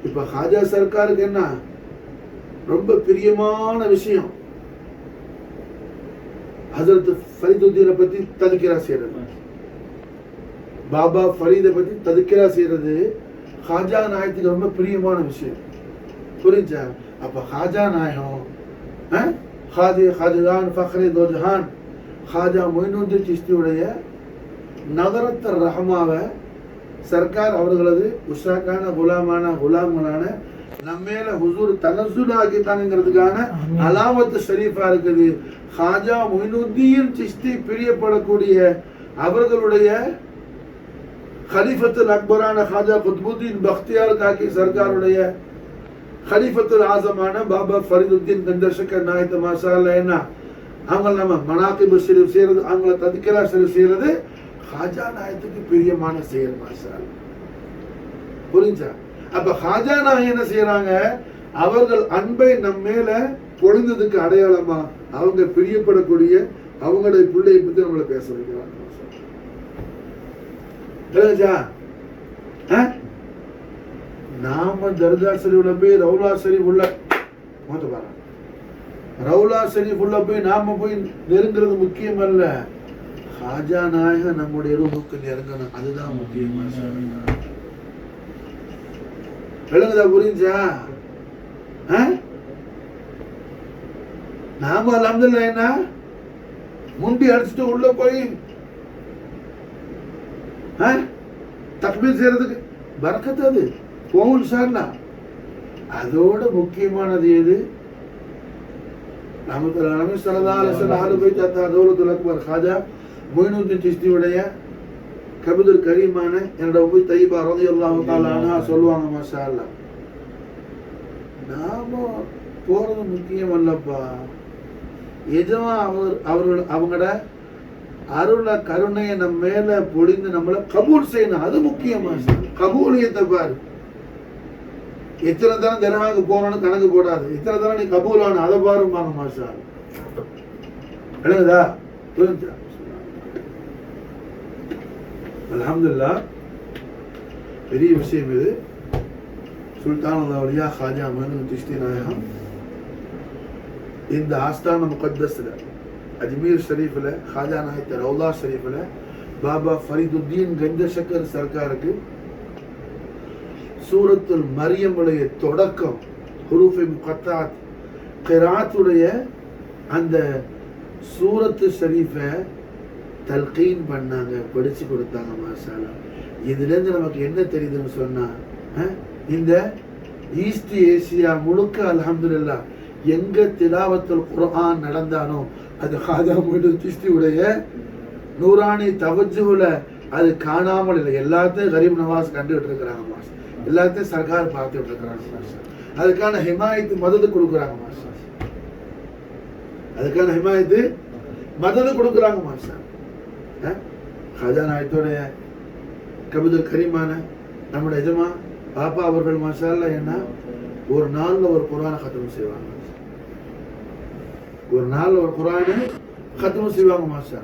இப்ப ஹாஜா சர்க்காருக்கு என்ன ரொம்ப பிரியமான விஷயம், ஹஜரத் ஃபரீதுத்தீனை பத்தி ததுக்கிரா செய்யறது, பாபா ஃபரீதை பத்தி ததுக்கிரா செய்யறது ஹாஜா நாயகத்துக்கு ரொம்ப பிரியமான விஷயம். புரிஞ்சா? அப்ப ஹாஜா நாயகம் ஹாஜிகான் ஃபக்ரே தோ ஜஹான் ஹாஜா மொயினுத்தீன் சிஸ்தியுடைய நகரத்த ரஹமாவை சர்க்கார் அவர்களது உஷாக்கான குலாம்களான நம்மேல ஹுசூர் தனசுல் ஆகிட்டானுங்கிறதுக்கான அலாமத்து ஷரீஃபா இருக்குது. ஹாஜா மொயினுத்தீன் சிஸ்தி பிரியப்படக்கூடிய அவர்களுடைய खलीफतुल अकबराன खाजा कुतुबुद्दीन बख्तियार काकी सरकारुடைய खलीफतुल आजமான பாபா ஃபரீதுத்தீன் கஞ்சஷக்கர் நாயகத்தை மாஷா அல்லாஹ் என்ன அவங்க நம்ம மனாகிப் ஷரீஃப் செய்யறது, அவங்கள தத்கிரா ஷரீஃப் செய்யறது ஹாஜா நாயகத்துக்கு பிரியமான செயல் மாஷா அல்லாஹ். புரிஞ்சா? அப்ப ஹாஜா நாயகம் என்ன செய்யறாங்க, அவர்கள் அன்பை நம் மேல பொழிந்ததுக்கு அடையாளமா அவங்க பிரியப்படக்கூடிய அவங்களுடைய பிள்ளையை பத்தி நம்மள பேச வைக்கிறாங்க. நாம தர்கா ஷரீஃப்ல போய் ரவுலா ஷரீஃப் உள்ள ரவுலா ஷரீஃப் உள்ள போய் நாம போய் நெருங்கிறது முக்கியம் அல்ல, ஹாஜா நாயகம் நம்முடைய ரூமுக்கு நெருங்கணும், அதுதான் முக்கியமா. விளங்குதா? புரிஞ்சா? நாம அல்ஹம்துலில்லாஹ் என்ன முண்டி அடிச்சுட்டு உள்ள போய் தக்பீர் செய்யறதுக்கு பரக்கத்து அது போகும் சார்னா. அதோட முக்கியமானது எது? ஹாஜா மொயினுத்தீன் சிஸ்தியுடைய கபீதுல் கரீமான என்னோட உம்மு தையீபா ரலியல்லாஹு தஆலா அன்ஹா சொல்லுவாங்க மாஷா அல்லாஹ், நாம போறது முக்கியம் அல்லப்பா, எஜமா அவர்கள் அவங்களோட அருள கருணையை நம்ம மேல பொழிந்து நம்மள கபூல் செய்யணும், அது முக்கியமா. கபூலியத்தை பாரு, எத்தனை தரம் தினமாக போனோன்னு கணக்கு போடாது, எத்தனை தரம் நீ கபூல் ஆன அதை பாருப்பாங்க மாஷா. விளங்குதா? புரிஞ்சா? அல்ஹம்துலில்லாஹ் பெரிய விஷயம் இது. சுல்தான் அவுலியா ஹாஜா மொயினுத்தீன் சிஸ்தி நாயகம் இந்த ஆஸ்தான முகத்தஸ்ல அஜ்மீர் ஷரீஃபில் ஹாஜா நாயகத் ரவுலா ஷரீஃபில் பாபா ஃபரீதுத்தீன் கஞ்சஷக்கர் சர்க்காருக்கு சூரத்துல் மரியமுடைய தொடக்கம் ஹுரூஃபே முகத்தாத் கிராத்துடைய அந்த சூரத்து ஷரீஃபை தல்கீன் பண்ணாங்க, படிச்சு கொடுத்தாங்க மாஷா அல்லாஹ். இதுலேருந்து நமக்கு என்ன தெரியுதுன்னு சொன்னா, இந்த ஈஸ்ட் ஏசியா முழுக்க அல்ஹம்துலில்லாஹ் எங்க திலாவத்துல் குர்ஆன் நடந்தானோ அது ஹாஜா மொயினுத்தீன் சிஸ்தியுடைய நூரானி தவஜ்ஜுல அது காணாமல் இல்லை, எல்லாத்தையும் கரீம் நவாஸ் கண்டுகிட்டு இருக்கிறாங்க மாஷா, எல்லாத்தையும் சர்க்கார் பார்த்துட்டு இருக்கிறாங்க மாஷா. அதுக்கான ஹிமாயத்து மதது கொடுக்குறாங்க மாஷா, அதுக்கான ஹிமாயத்து மதது கொடுக்குறாங்க மாஷா. ஹாஜா நாயகத்தோடைய கபீதுல் கரீமான நம்முடைய எஜமா பாப்பா அவர்கள் மாஷா அல்லாஹ் என்ன ஒரு நாள்ல ஒரு குர்ஆனை கத்ம் செய்வாங்க, ஒரு நாள்ல ஒரு குர்ஆனை கத்ம் செய்வாங்க மாஷா.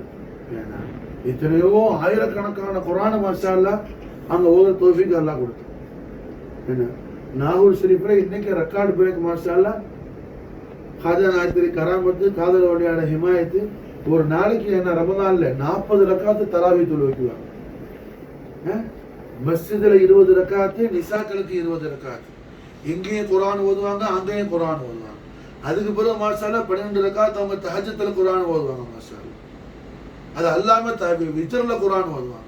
எத்தனையோ ஆயிரக்கணக்கான குரான மாஷா அல்லாஹ் அங்க ஓத தௌஃபீக் அல்லாஹ் கொடுத்தான். என்ன நாகூர் ஷரீஃப்ல இன்னைக்கு ரெக்கார்டு பிரேக் மாஷா அல்லாஹ். ஹாஜா நாயத்திரி கராமத்து, காதல் வழியான ஹிமாயத்து. ஒரு நாளைக்கு என்ன ரமதான்ல 40 ரக்காத்து தராவி தொழு வைக்குவாங்க. மஸ்ஜிதுல 20 ரக்காத்து, நிசாக்களுக்கு 20 ரக்காத்து. இங்கேயும் குரான் ஓதுவாங்க, அங்கேயும் குரான் ஓதுவாங்க. அதுக்கு பிறகு மாஷால்லா 12 ரக்காத்து அவங்க தஹஜ்ஜுல குரான் ஓதுவாங்க மாஷால்லா. அது அல்லாம வித்ர்ல குரான் ஓதுவாங்க.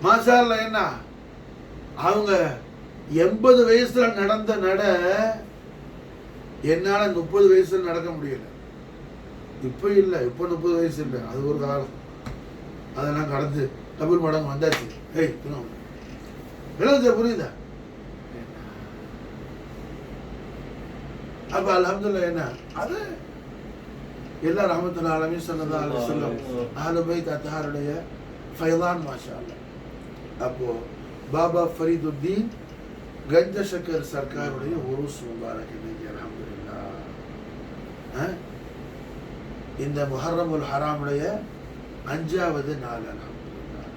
மாஷால்லா என்ன அவங்க 80 வயசுல நடந்த நட என்னால 30 வயசுல நடக்க முடியல. இப்ப இல்ல, இப்ப 30 வயசு இல்லை, அது ஒரு காலம். அதெல்லாம் கடந்து டபுள் மடங்கு வந்தாச்சு. விளங்குச்சா, புரியுதா? அப்ப அல்ஹம்துலில்லாஹ் என்ன அது எல்லா ரஹ்மத்துல் ஆலமீன் ஸல்லல்லாஹு அலைஹி வஸல்லம் அஹ்லுல் பைத் அத்ஹாருடைய ஃபைதான் மாஷா அல்லாஹ். அப்போ பாபா ஃபரீதுத்தீன் கஞ்ச ஷக்கர் சர்க்காருடைய உருஸ் முபாரக் இன்னைக்கு அல்ஹம்துலில்லாஹ். இந்த முஹர்ரமுல் ஹராமுடைய 5வது நாள் அல்ஹம்துலில்லாஹ்.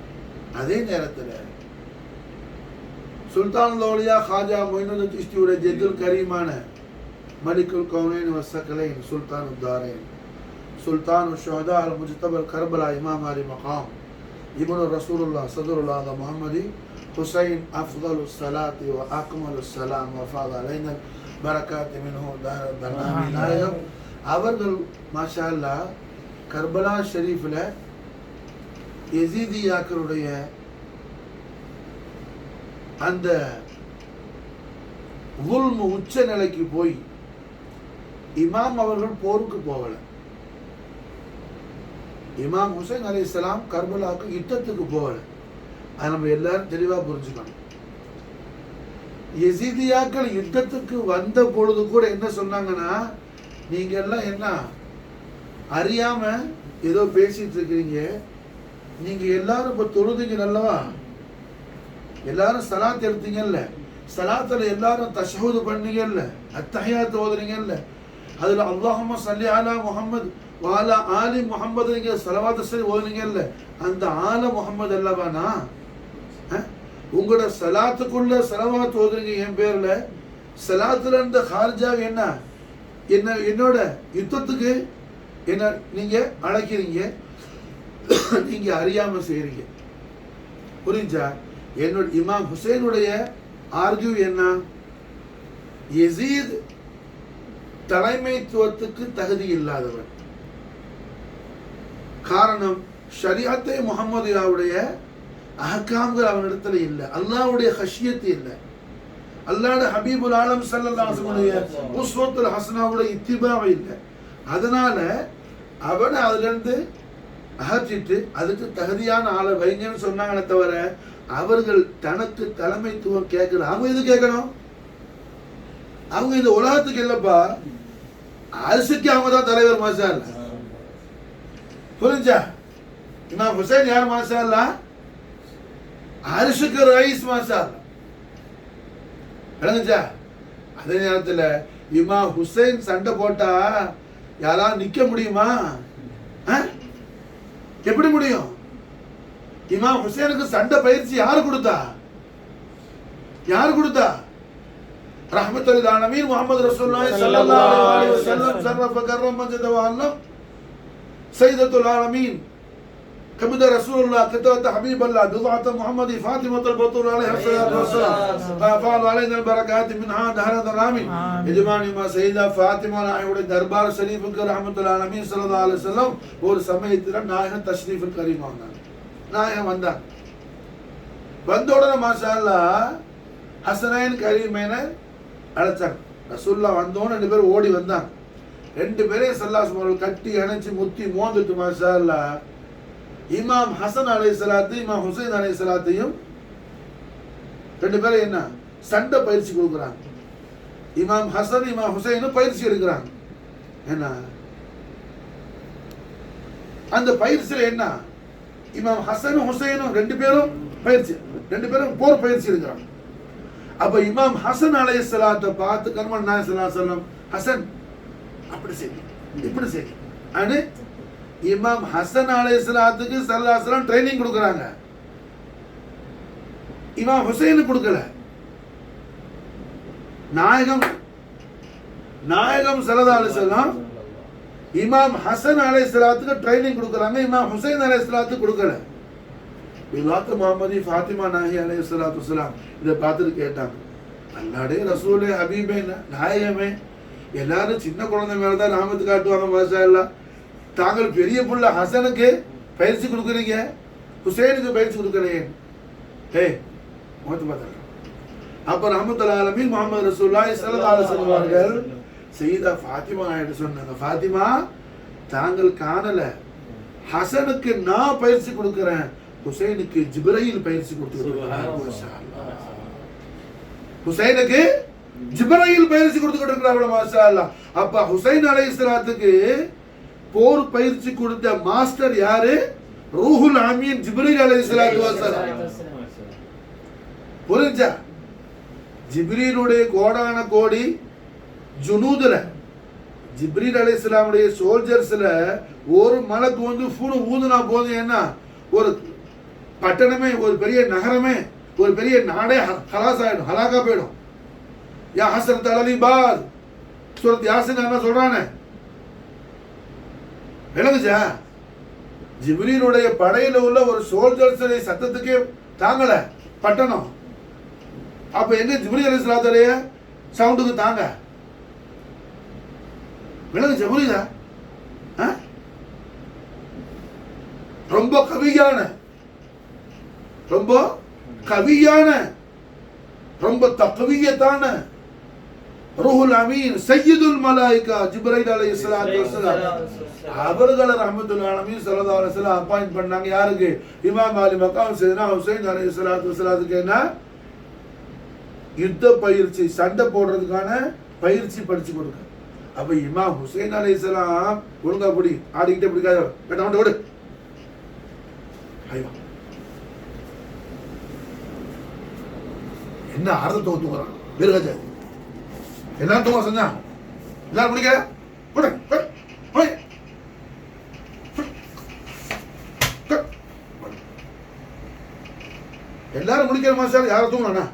அதே நேரத்தில் சுல்தான் லௌலியா ஹாஜா மொய்னுddin சிஸ்தியுடைய ஜெத்துல் கரீமான மலிக்குல் கௌனைன் வஸ்ஸகலைன் சுல்தான் உத்தாரைன் சுல்தான் ஷுஹதா அல் முஜ்தபா கர்பலா இமாம் அலி மகாம் இப்னு ரசூலுல்லாஹ் ஸல்லல்லாஹு முஹம்மதி ஹுசைன் அஃதலு ஸலாத்தி வ அக்மலு ஸலாம் வ ஃபாத அலைனா பரக்காத் மின்ஹு தர்னாமி. அவர்கள் மாஷா அல்லாஹ் கர்பலா ஷரீஃபில் யஸீதியாக்களுடைய அந்த வுல்மு உச்ச நிலைக்கு போய் இமாம் அவர்கள் போருக்கு போகல. இமாம் ஹுசைன் அலைஹிஸ்ஸலாம் கர்பலாவுக்கு யுத்தத்துக்கு போகல. அதை நம்ம எல்லாரும் தெளிவா புரிஞ்சுக்கணும். யஸீதியாக்கள் யுத்தத்துக்கு வந்த பொழுது கூட என்ன சொன்னாங்கன்னா, நீங்க எல்லாம் என்ன அறியாம ஏதோ பேசிட்டு இருக்கிறீங்க, நீங்க எல்லாரும் இப்ப தொழுதீங்க அல்லவா, எல்லாரும் சலாத் எடுத்தீங்கல்ல, சலாத்துல எல்லாரும் தஷ்ஹூது பண்ணீங்கல்ல, அத்தஹியாத் ஓதுறீங்கல்ல, அதுல அல்லாஹும்ம ஸல்லி அலா முஹம்மது வ அலா ஆலி முஹம்மது நீங்க ஸலவாத் சொல்லி ஓதுனீங்கல்ல, அந்த ஆல முஹம்மது அல்லவானா, உங்களோட சலாத்துக்குள்ள ஸலவாத் ஓதுறீங்க என் பேர்ல, சலாத்துல இருந்த ஹார்ஜா என்ன என்ன என்னோட யுத்தத்துக்கு என்ன நீங்க அழைக்கிறீங்க, நீங்க அறியாம செய்றீங்க. புரிஞ்சா? என்னோட இமாம் ஹுசைனுடைய ஆர்கியூ என்ன, யஸீத் தலைமைத்துவத்துக்கு தகுதி இல்லாதவன். காரணம் ஷரியத்தை முஹம்மதியாவுடைய அஹ்காம்கள் அவனிடத்துல இல்லை, அல்லாஹ்வுடைய ஹஷியத் இல்லை, அல்லாஹ்வுடைய ஹபீபுல் ஆலம் ஸல்லல்லாஹு அலைஹி வஸல்லம் உஸ்வத்துல் ஹஸனாவுடைய இத்திபா இல்லை. அதனால அவனை அதுல இருந்து அகற்றிட்டு அதுக்கு தகுதியான ஆளை வைங்கன்னு சொன்னாங்களே தவிர அவர்கள் தனக்கு தலைமைத்துவம் கேட்கல. அவங்க எது கேட்கணும்? அவங்க இந்த உலகத்துக்கு இல்லப்பா, அரசுக்கு அவங்க தான் தலைவர் மாஷா அல்லாஹ். புரிஞ்சா? இமாம் ஹுசைன் யார் மாஷா அல்லாஹ்? அரசுக்கு ரைஸ் மாஷா அல்லாஹ். விளங்குச்சா? அதே நேரத்தில் இமாம் ஹுசைன் சண்டை போட்டா யாராவது நிக்க முடியுமா? எப்படி முடியும்? இமாம் ஹுசைனுக்கு சண்டை பயிற்சி யாரு கொடுத்தா? யாரு கொடுத்தா? ரஹ்மத்துல் ஆலமீன் முஹம்மது ரசூலுல்லாஹி ஸல்லல்லாஹு அலைஹி வஸல்லம் ஷரஃப கர்ரம் மஜத வ அலம் சய்யிதத்துல் ஆலமீன் கபத ரசூலுல்லாஹ் கதவத ஹபீபல்லாஹ் பிضعة முஹம்மதி ஃபாத்திமத்துல் பத்தூல் அலைஹா ஸலாத்து வஸ்ஸலாம் ஃபால் அலைனா பரகாத் மின்ஹா தஹரத் ஆமீன். எஜமானி மா சய்யிதா ஃபாத்திமா நாயுடைய தர்பார் ஷரீஃபுக்கு ரஹ்மத்துல் ஆலமீன் ஸல்லல்லாஹு அலைஹி வஸல்லம் ஒரு சமயத்துல நாயகம் தஷ்ரீஃபுல் கரீம் வந்தாங்க. நாயகம் வந்தாங்க. வந்த உடனே மாஷா அல்லாஹ் ஹசனைன் கரீமைன அழைச்சாங்க. ரசூலுல்லாஹ் வந்தோன்னு 2 பேரும் ஓடி வந்தாங்க. 2 பேரையும் ஸல்லல்லாஹு அலைஹி வஸல்லம் கட்டி அணைச்சு முத்தி மோந்துட்டு மாஷா அல்லாஹ் இமாம் ஹசன் அலைஹிஸ்ஸலாத்து இமாம் ஹுசைன் அலைஹிஸ்ஸலாத்தையும் 2 பேரும் என்ன சண்டை பயிற்சி கொடுக்குறாங்க. இமாம் ஹசன் இமாம் ஹுசைனும் பயிற்சி எடுக்கிறாங்க. என்ன அந்த பயிற்சியில என்ன, இமாம் ஹசனும் ஹுசைனும் 2 பேரும் பயிற்சி, 2 பேரும் போர் பயிற்சி எடுக்கிறாங்க. அப்ப இமாம் ஹசன் அலைஹிஸ்ஸலாத்தை பார்த்து கண்மணி நாயகம் ஸல்லல்லாஹு அலைஹி வஸல்லம், ஹசன் அப்படி செய் இப்படி செய் அனு இமாம் ஹசன் அலைஹிஸ்ஸலாத்துக்கு ஸல்லல்லாஹு அலைஹி வஸல்லம் ட்ரைனிங் கொடுக்குறாங்க, இமாம் ஹுசைனுக்கு கொடுக்கல. நாயகம் ஸல்லல்லாஹு அலைஹி வஸல்லம் இமாம் ஹசன் அலைஹிஸ்ஸலாத்துக்கு ட்ரைனிங் கொடுக்குறாங்க, இமாம் ஹுசைன் அலைஹிஸ்ஸலாத்துக்கு கொடுக்கல. விலாத்து முஹம்மதி ஃபாத்திமா நாஹி அலைஹிஸ்ஸலாத்து வஸலாம் இதை பார்த்துட்டு கேட்டாங்க, அல்லாஹ்வுடைய ரசூலே ஹபீபே நாயகமே, எல்லாரும் சின்ன குழந்தை மேல தான் ராமத்து காட்டுவாங்க, மாஷா அல்லாஹ், தாங்கள் பெரிய புள்ள ஹசனுக்கு பயிற்சி கொடுக்குறீங்க, ஹுசைனுக்கு பயிற்சி கொடுக்கலையே. அப்ப ரஹ்மத்துல் ஆலமீன் முஹம்மது ரசூலுல்லாஹி ஸல்லல்லாஹு அலைஹி வஸல்லம் அவர்கள் சையதா ஃபாத்திமா ஆயிட்டு சொன்னாங்க, ஃபாத்திமா தாங்கள் காணல, ஹசனுக்கு நான் பயிற்சி கொடுக்கிறேன், ஹுசைனுக்கு ஜிப்ரீல் பயிற்சி கொடுத்துருக்காங்க. ஹுசைனுக்கு ஜிப்ரீல் பயிற்சி கொடுத்துக்கிட்டு மாஷா அல்லாஹ். அப்ப ஹுசைன் அலைஹிஸ்ஸலாத்துக்கு போர் பயிற்சி கொடுத்த மாஸ்டர் யாரு? ரூஹுல் அமீன் ஜிப்ரீல் அலைஹிஸ்ஸலாத்து வஸலாம். புரிஞ்சா? ஜிப்ரீலுடைய கோடான கோடி ஜுனூதுல, ஜிப்ரீல் அலைஹிஸ்ஸலாமுடைய சோல்ஜர்ஸ்ல ஒரு மலக்கு வந்து ஃபூனு ஊதுனா போதும், என்ன ஒரு பட்டணமே, ஒரு பெரிய நகரமே, ஒரு பெரிய நாடே ஹலாஸ் ஆயிடும், ஹலாக்கா போயிடும். யா ஹஸ்ரத் அலி பாஸ் சூரத் யாசின் என்ன சொல்றானே விளங்குச்சா? ஜிப்ரீலுடைய படையில உள்ள ஒரு சோல்ஜர்ஸ் சத்தத்துக்கே தாங்கல பட்டணம். அப்ப எங்க ஜிப்ரீல் அலைஹிஸ்ஸலாத்துடைய சவுண்டுக்கு தாங்க? விளங்குச்சா? புரியுதா? ரொம்ப கவியான ரொம்ப தக்வியத்தான ரூஹுல் அமீன் சய்யிதுல் மலாயிகா ஜிப்ரீல் அலைஹிஸ்ஸலாத்து வஸலாம் அவர்களை ரஹ்மத்துல் ஆலமீன் ஸல்லல்லாஹு அலைஹி வஸல்லம் அப்பாயிண்ட் பண்ணாங்க. யாருக்கு? இமாம் அலி மகாம் சையதுனா ஹுசைன் அலைஹிஸ்ஸலாத்து வஸலாத்துக்கு என்ன யுத்த பயிற்சி, சண்டை போடுறதுக்கான பயிற்சி படிச்சு கொடுக்க. அப்ப இமாம் ஹுசைன் அலைஹிஸ்ஸலாம் ஒழுங்கா புடி, ஆடிக்கிட்டே பிடிக்காத கேட்ட விடு, என்ன ஆர்த்த தூங்குறான் வீரராஜா, எல்லாரும் தூங்க செஞ்சா எல்லாரும் பிடிக்க எல்லாரும் முடிக்கிற மாசம் யாரும் தூங்கணா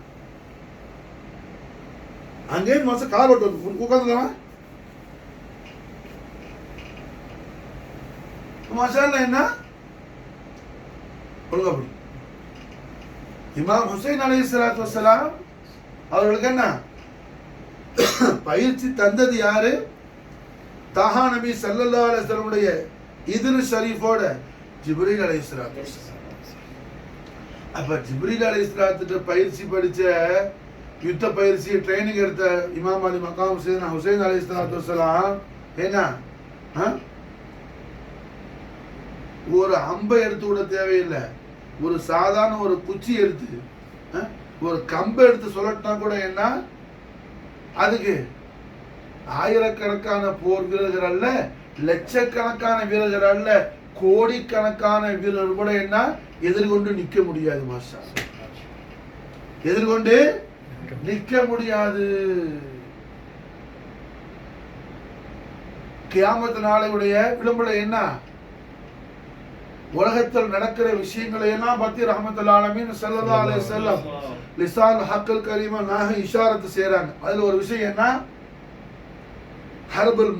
அங்கே மாசம் கால் ஓட்டு உட்காந்துக்கலாம் மாஷால்ல என்ன ஒழுங்கா படி. இமாம் ஹுசைன் அலைஹிஸ்ஸலாத்து வஸலாம் அவர்களுக்கு என்ன பயிற்சி தந்தது யாரு? தாஹா நபி ஸல்லல்லாஹு அலைஹி வஸல்லமுடைய இத்ரிஸ் ஷரீஃபோட ஜிப்ரீல் அலைஹிஸ்ஸலாத்து வஸலாம். அப்ப ஜிப்ரீல் அலைஹிஸ்ஸலாத்துக்கு பயிற்சி படிச்ச, யுத்த பயிற்சி ட்ரைனிங் எடுத்த இமாம் அலி மகாம் சையதுனா ஹுசைன் அலைஹிஸ்ஸலாத்து வஸலாம் என்ன ஒரு அம்பை எடுத்து விட தேவையில்லை, ஒரு சாதாரண ஒரு குச்சி எடுத்து ஒரு கம்பை எடுத்து சொல்லட்டா கூட என்ன அதுக்கு ஆயிரக்கணக்கான போர் வீரர்கள் அல்ல, லட்சக்கணக்கான வீரர்கள் அல்ல, கோடிக்கணக்கான வீரர்கள் கூட என்ன எதிர்கொண்டு நிக்க முடியாது. மாஷா எதிர்கொண்டு நிக்க முடியாது. கியாமத் நாளையுடைய விளம்பர என்ன உலகத்தில் நடக்கிற விஷயங்களை எல்லாம் பத்தி ரஹ்மத்துல் ஆலமீன் ஸல்லல்லாஹு அலைஹி வஸல்லம் லிசான் ஹக்கல் கரீமா நாஹ இஷாரத்து செய்றாங்க. அதுல ஒரு விஷயம் என்ன, ஹர்புல்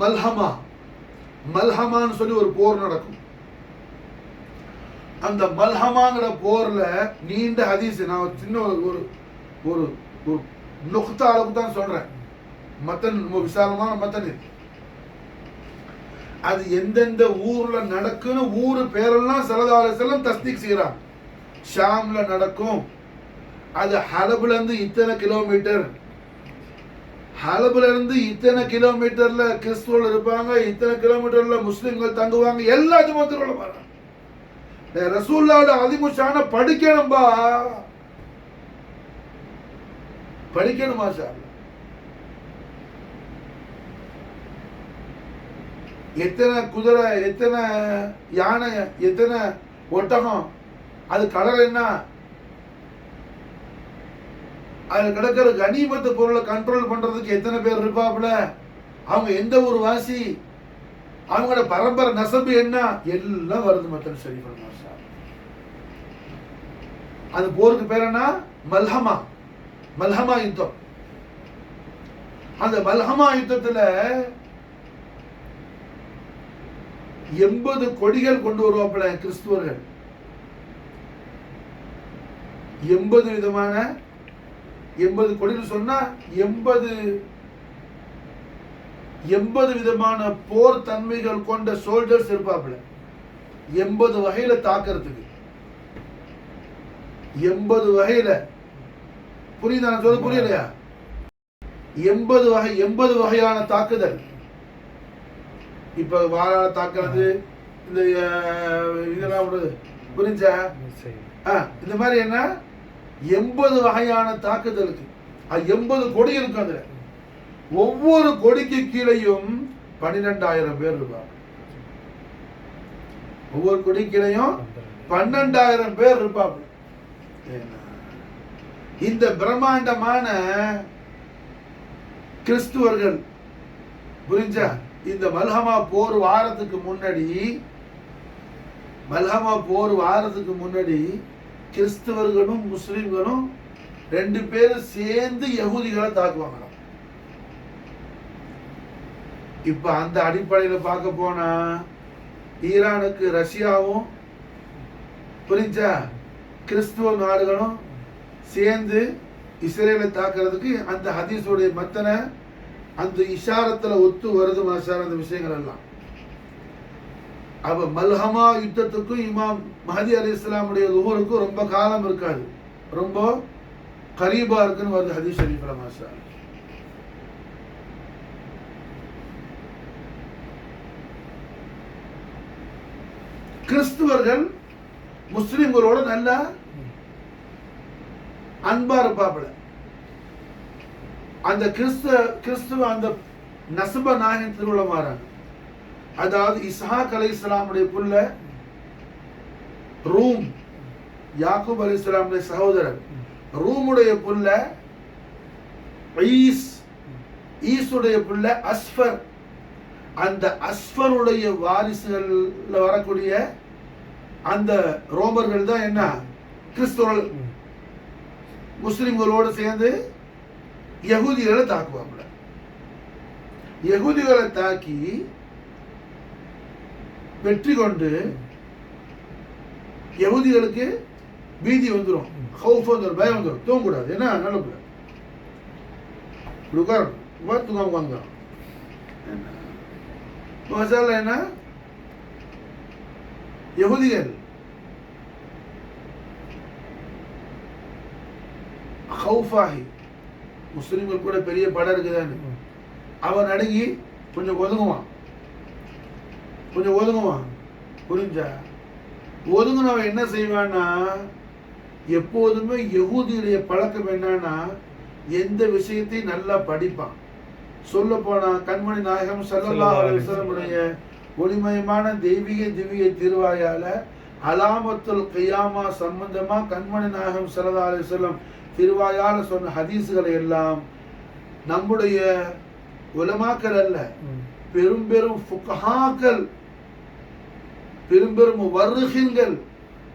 மல்ஹமான்னு சொல்லி ஒரு போர் நடக்கும். அந்த மல்ஹமாங்கிற போர்ல நீண்ட ஹதீஸ், நான் சின்ன ஒரு ஒரு ஒரு நுக்தா அளவுக்கு தான் சொல்றேன், மத்தன் விசாலமான மத்தன். அது எந்தெந்த ஊர்ல நடக்குன்னு ஊரு பேரெல்லாம் ஸல்லல்லாஹு அலைஹி வஸல்லம் தஸ்தீக் செய்றாங்க. ஷாம்ல நடக்கும், அது ஹலப்ல இருந்து இத்தனை கிலோமீட்டர், ஹலப்ல இருந்து இத்தனை கிலோமீட்டர்ல கிறிஸ்துவர்கள் இருப்பாங்க, இத்தனை கிலோமீட்டர்ல முஸ்லிம்கள் தங்குவாங்க, எல்லா ஜமாத்துகளும் வராங்க. ரசூலுல்லாஹ்வோட அதிமுஷான படிக்கணும்பா, படிக்கணுமா சார்? எத்தனை குதிரை, எத்தனை யானை, எத்தனை ஒட்டகம், அது கலர் என்ன, அது கிடக்கிற கனிமத்து பொருளை கண்ட்ரோல் பண்றதுக்கு எத்தனை பேர் இருப்பாப்புல, அவங்க எந்த ஒரு வாசி, அவங்களோட பரம்பரை நசபு என்ன எல்லாம் வருது மத்தன் ஷரீஃப். அது போருக்கு பேர் என்ன? மல்ஹமா. மல்ஹமா யுத்தம். அந்த மல்ஹமா யுத்தத்துல 80 கொடிகள் கொண்டு வருவாப்புல கிறிஸ்துவர்கள். 80 விதமான 80 கொடிகள் சொன்னா 80 விதமான போர் தன்மைகள் கொண்ட சோல்ஜர்ஸ் இருப்பாப்புல. 80 வகையில தாக்குறதுக்கு. 80 வகையில. புரியுதா நான் சொல்றது? புரியலையா? 80 வகையான தாக்குதல். இப்ப வாழால தாக்குறது, இந்த இதெல்லாம் புரிஞ்சா? இந்த மாதிரி என்ன 80 வகையான தாக்குதலுக்கு 80 கொடி இருக்கு. அதுல ஒவ்வொரு கொடிக்கு கீழையும் 12,000 பேர் இருப்பாங்க. ஒவ்வொரு கொடி கீழையும் 12,000 பேர் இருப்பாங்க. இந்த பிரம்மாண்டமான கிறிஸ்துவர்கள் புரிஞ்சா, இந்த மல்ஹமா போர் வாரத்துக்கு முன்னாடி கிறிஸ்தவர்களும் முஸ்லிம்களும் 2 பேரும் சேர்ந்து யகூதிகளை தாக்குவாங்க. இப்ப அந்த அடிப்படையில பார்க்க போனா ஈரானுக்கு ரஷ்யாவும் புரிஞ்சா கிறிஸ்துவ நாடுகளும் சேர்ந்து இஸ்ரேலை தாக்குறதுக்கு அந்த ஹதீஸுடைய மத்தனை அந்த இஷாரத்துல ஒத்து வருது மாஷார் அந்த விஷயங்கள் எல்லாம். அப்ப மல்ஹமா யுத்தத்துக்கும் இமாம் மஹதி அலைஹிஸ்ஸலாமுடைய லுஹூருக்கும் ரொம்ப காலம் இருக்காது, ரொம்ப கரீபா இருக்குன்னு வருது ஹதீஸ் ஷரீஃப்ல மாஷார். கிறிஸ்துவர்கள் முஸ்லிம்களோட நல்ல அன்பா இருப்பாப்புல. அந்த கிறிஸ்துவ அந்த நசப நாயகன் திருவிழா மாறாங்க. அதாவது இஸ்ஹாக் அலைஹிஸ்ஸலாமுடைய புள்ள ரூம், யாக்கூப் அலைஹிஸ்ஸலாமுடைய சகோதரர் ரூமுடைய புள்ள ஈசுடைய புள்ள அஸ்ஃபர். அந்த அஸ்ஃபருடைய வாரிசுகள்ல வரக்கூடிய அந்த ரோமர்கள் தான் என்ன கிறிஸ்துவர்கள் முஸ்லிம்களோடு சேர்ந்து யகூதிகளை தாக்குவாங்க. யகூதிகளை தாக்கி வெற்றி கொண்டு யகூதிகளுக்கு பீதி வந்துடும், ஹவுஃப் வந்துடும், பயம் வந்துடும், தூங்கக்கூடாது. என்ன நல்ல தூங்காம வாங்க மசாலா என்ன யகூதிகள் ஹவுஃபாகி முஸ்லிம்கள் கூட பெரிய படம் இருக்குதான்னு அவன் அடங்கி கொஞ்சம் ஒதுங்குவான். புரிஞ்சா? ஒதுங்குனவன் என்ன செய்வான்னா, எப்போதுமே யகூதியுடைய பழக்கம் என்னன்னா எந்த விஷயத்தையும் நல்லா படிப்பான். சொல்ல போனா கண்மணி நாயகம் ஸல்லல்லாஹு அலைஹி வஸல்லம் ஒளிமயமான திவ்ய திருவாயால அலாமத்துல் கியாமா சம்பந்தமா கண்மணி நாயகம் ஸல்லல்லாஹு அலைஹி வஸல்லம் திருவாயால சொன்ன ஹதீஸ்களை எல்லாம் நம்முடைய உலமாக்கள் அல்ல, பெரும் ஃபுகஹாக்கள், பெரும் முவர்ரிஹீன்கள்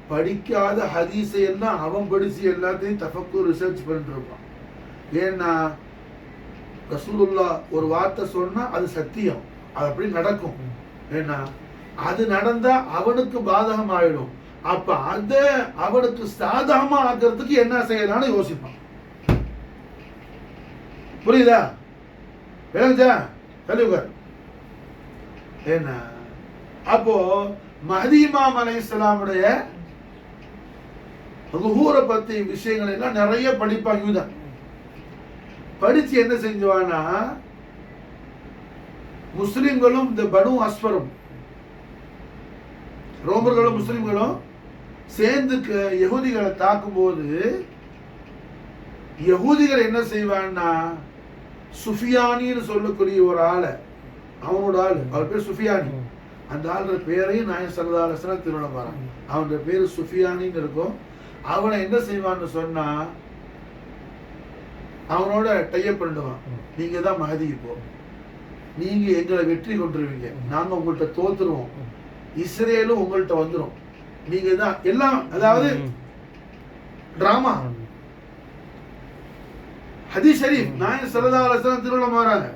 படிக்காத ஹதீஸை எல்லாம் அவன் படிச்சு எல்லாத்தையும் தஃபக்கூர் ரிசர்ச் பண்ணிட்டு இருப்பான். ஏன்னா ரசூலுல்லாஹ் ஒரு வார்த்தை சொன்னா அது சத்தியம், அது அப்படி நடக்கும். ஏன்னா அது நடந்தா அவனுக்கு பாதகம் ஆயிடும். அப்ப அத அவனுக்கு சாதகமா ஆக்கிறதுக்கு என்ன செய்யலாம்னு யோசிப்பான். புரியுதா? விளங்குதா? கலியுகர் என்ன? அப்போ மஹ்தி இமாம் அலைஹிஸ்ஸலாமுடைய லுஹூரை பத்தி விஷயங்கள் எல்லாம் நிறைய படிப்பான் யூதன். படிச்சு என்ன செஞ்சுவானா, முஸ்லிம்களும் இந்த பனு அஸ்ஃபரும் ரோமர்களும் முஸ்லிம்களும் சேர்ந்து யகூதிகளை தாக்கும் போது யகூதிகள் என்ன செய்வான்னா, சுஃபியானின்னு சொல்லக்கூடிய ஒரு ஆளை, அவனோட ஆளு, அவர் பேர் சுஃபியானி. அந்த ஆளுற பேரையும் நாயகம் ஸல்லல்லாஹு அலைஹி வஸல்லம் திருவிழா பாருங்க, அவனுடைய பேரு சுஃபியானின்னு இருக்கும். அவனை என்ன செய்வான்னு சொன்னா, அவனோட டைப் பண்ணிடுவான், நீங்க தான் மஹதி, இப்போ நீங்க எங்களை வெற்றி கொண்டுருவீங்க, நாங்க உங்கள்கிட்ட தோத்துருவோம், இஸ்ரேலும் உங்கள்கிட்ட வந்துடும், நீங்க தான் எல்லாம். அதாவது டிராமா. ஹதீஸ் ஷரீஃப் நாயகம் ஸல்லல்லாஹு அலைஹி வஸல்லம் திருவிழா வராங்க.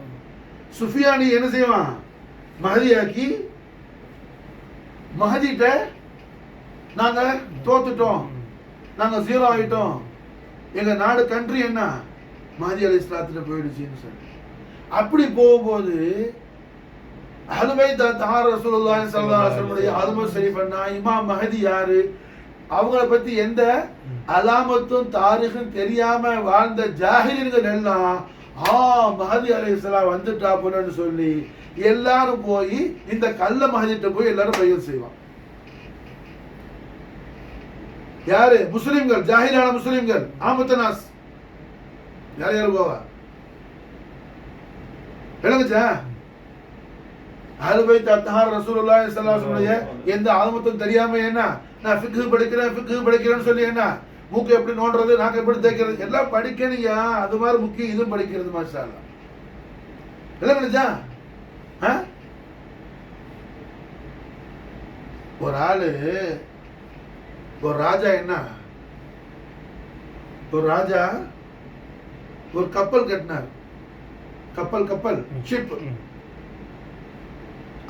சுஃபியானி என்ன செய்வான், மஹதியாக்கி மஹதிட்ட நாங்க தோத்துட்டோம், நாங்க ஜீரோ ஆகிட்டோம், எங்க நாடு கண்ட்ரி என்ன மஹதி அலைஹிஸ்ஸலாத்துல போயிடுச்சுன்னு சொல்லி. அப்படி போகும்போது அஹ்லுல் பைத் தஹார் ரசூலுல்லாஹி ஸல்லல்லாஹு அலைஹி வஸல்லம் ஆதம ஷரீஃப் அண்ணா இமாம் மஹதி யாரு, அவங்கள பத்தி எந்த அலாமத்தும் தாரிகும் தெரியாம வாழ்ந்த ஜாஹிலின்கள் எல்லாம் மஹதி அலைஹிஸ்ஸலாம் வந்துட்டா போலன்னு சொல்லி எல்லாரும் போய் இந்த கள்ள மஹதிட்ட போய் எல்லாரும் பையல் செய்வாங்க. யாரு? முஸ்லிம்கள், ஜாஹிலான முஸ்லிம்கள், ஆமத்தனாஸ். யார் யாரு போவா விளங்குச்சா? அஹ்லுல் பைத் தஹார் ரசூலுல்லாஹி ஸல்லல்லாஹு அலைஹி வஸல்லம் எந்த ஆலமத்தும் தெரியாம என்ன நான் ஃபிக்ஹ் படிக்கிறேன்னு சொல்லி என்ன மூக்கு எப்படி நோண்டுறது, நாக்கு எப்படி தேய்க்கிறது எல்லாம் படிக்கணுயா. அது மாதிரி முக்கியம் இதுவும் படிக்கிறது. மாஷா அல்லாஹ். விளங்குச்சா? ஒரு ஆளு, ஒரு ராஜா என்ன, ஒரு ராஜா ஒரு கப்பல் கட்டினார். கப்பல் ஷிப்.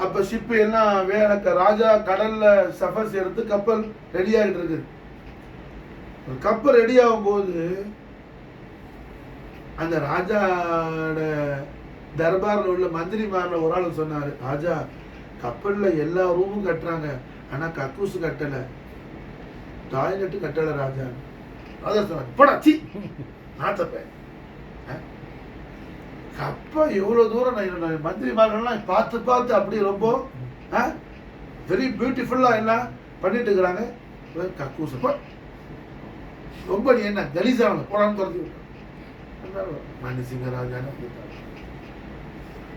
அப்ப ஷிப் எல்லாம் ராஜா கடல்ல சஃபர் செய்யறது கப்பல் ரெடி ஆகிட்டு இருக்குது. கப்பல் ரெடி ஆகும் போது அந்த ராஜாவோட தர்பார்ல உள்ள மந்திரிமார்ல ஒரு ஆள் சொன்னாரு, ராஜா கப்பல்ல எல்லா ரூமும் கட்டுறாங்க, ஆனா கக்கூசு கட்டல, டாய்லெட் கட்டல ராஜா. ராஜா சொன்னார், போடா சி நாத்தப்ப, கப்ப எவ்வளவு தூரம் மந்திரிமார்கள்லாம் பார்த்து அப்படி ரொம்ப வெரி பியூட்டிஃபுல்லா எல்லாம் பண்ணிட்டு இருக்கிறாங்க, கக்கூசு ரொம்ப நீ என்ன கலீசான போடான்னு துரத்தி விட்டாங்க. மன்னிசிங்க ராஜான்னு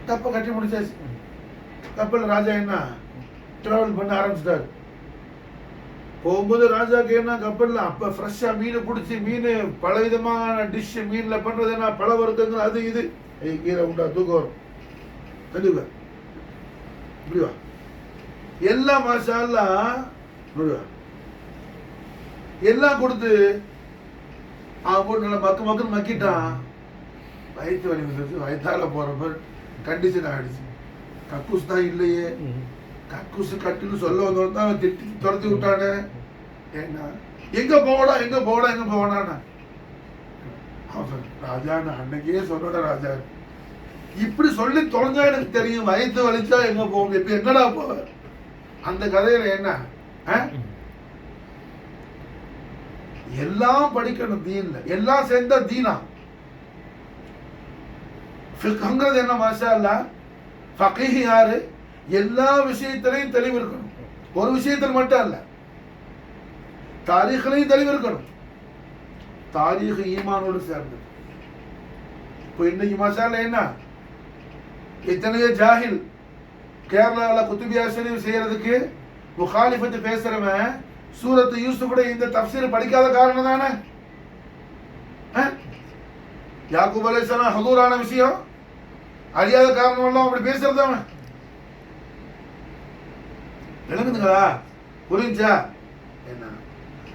கப்பை கட்டி முடிச்சாச்சு. கப்பல் ராஜா என்ன டிராவல் பண்ண ஆரம்பிச்சிட்டாரு. போகும்போது ராஜாக்கு என்ன கப்பல்ல அப்ப ஃப்ரெஷ்ஷா மீன் பிடிச்சி, மீன் பல விதமான டிஷ் மீன்ல பண்றது என்ன பல வர்க்கங்கள் அது இது, கீரை உண்டா தூக்கம் வரும், கண்டிப்பா இப்படி வா எல்லாம் மாஷா அல்லாஹ் இப்படி வா எல்லாம் கொடுத்து அவன் போட்டு நல்லா மக்கள் மக்கிட்டான். வயிற்று வலி வந்துச்சு, வயிற்றால போறப்ப கண்டிஷன் ஆயிடுச்சு. கக்கூஸ் தான் இல்லையே, கக்கூசு கட்டுன்னு சொல்ல வந்தவன் தான் திட்டி துரத்தி விட்டானே. ஏன்னா எங்க போகடா ராஜா, நான் அன்னைக்கே சொன்ன ராஜா, இப்படி சொல்லி தொலைஞ்சா எனக்கு தெரியும், வயிற்று வலிச்சா எங்க போகணும், இப்ப எங்கடா போவ? அந்த கதையில என்ன எல்லாம் படிக்கணும் தீன்ல, எல்லாம் சேர்ந்தா தீனா. ஃபிக்ஹ்ங்கிறது என்ன மாஷா அல்லாஹ், ஃபகீஹ் யாரு? எல்லா விஷயத்திலையும் தெளிவு இருக்கணும், ஒரு விஷயத்தில் மட்டும் அல்ல, தாரீഖിலையும் தெளிவு இருக்கணும். தாரீഖ் ஈமானோடு சேர்ந்தது. இப்போ இன்னைக்கு மாஷா அல்லாஹ் என்ன எத்தனையோ ஜாஹில் கேரளால குத்துபியா ஷரீஃப் செய்யறதுக்கு முகாலிஃபத்து பேசுறவன் சூரத்து யூசுஃபோட இந்த தஃப்சீர் படிக்காத காரணம் தானே. யாக்கூப் அலைஹிஸ்ஸலாம் ஹுதூரான விஷயம் அறியாத காரணம் எல்லாம் அப்படி பேசுறது அவன். விளங்குதுங்களா? புரிஞ்சா என்ன?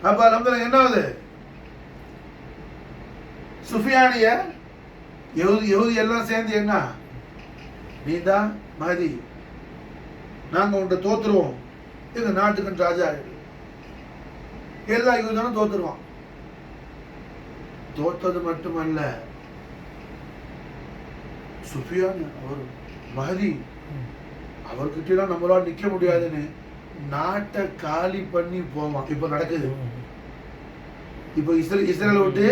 அப்ப அல்ஹம்துலில்லாஹ் என்ன ஆகுது, சுஃபியானிய யஹூதி எல்லாம் சேர்ந்து என்ன, நீ தான் மஹதி, நாங்க உன்னை தோத்துருவோம், எங்க நாட்டுக்கு ராஜா எல்லா யூதனும் தோத்துருவான். தோத்தது மட்டுமல்ல, சுஃபியான் அவர் மஹதி அவர்கிட்ட நம்மளால நிக்க முடியாதுன்னு நாட்டை காலி பண்ணி போவான். இப்ப நடக்குது. இப்ப இஸ்ரேல் விட்டு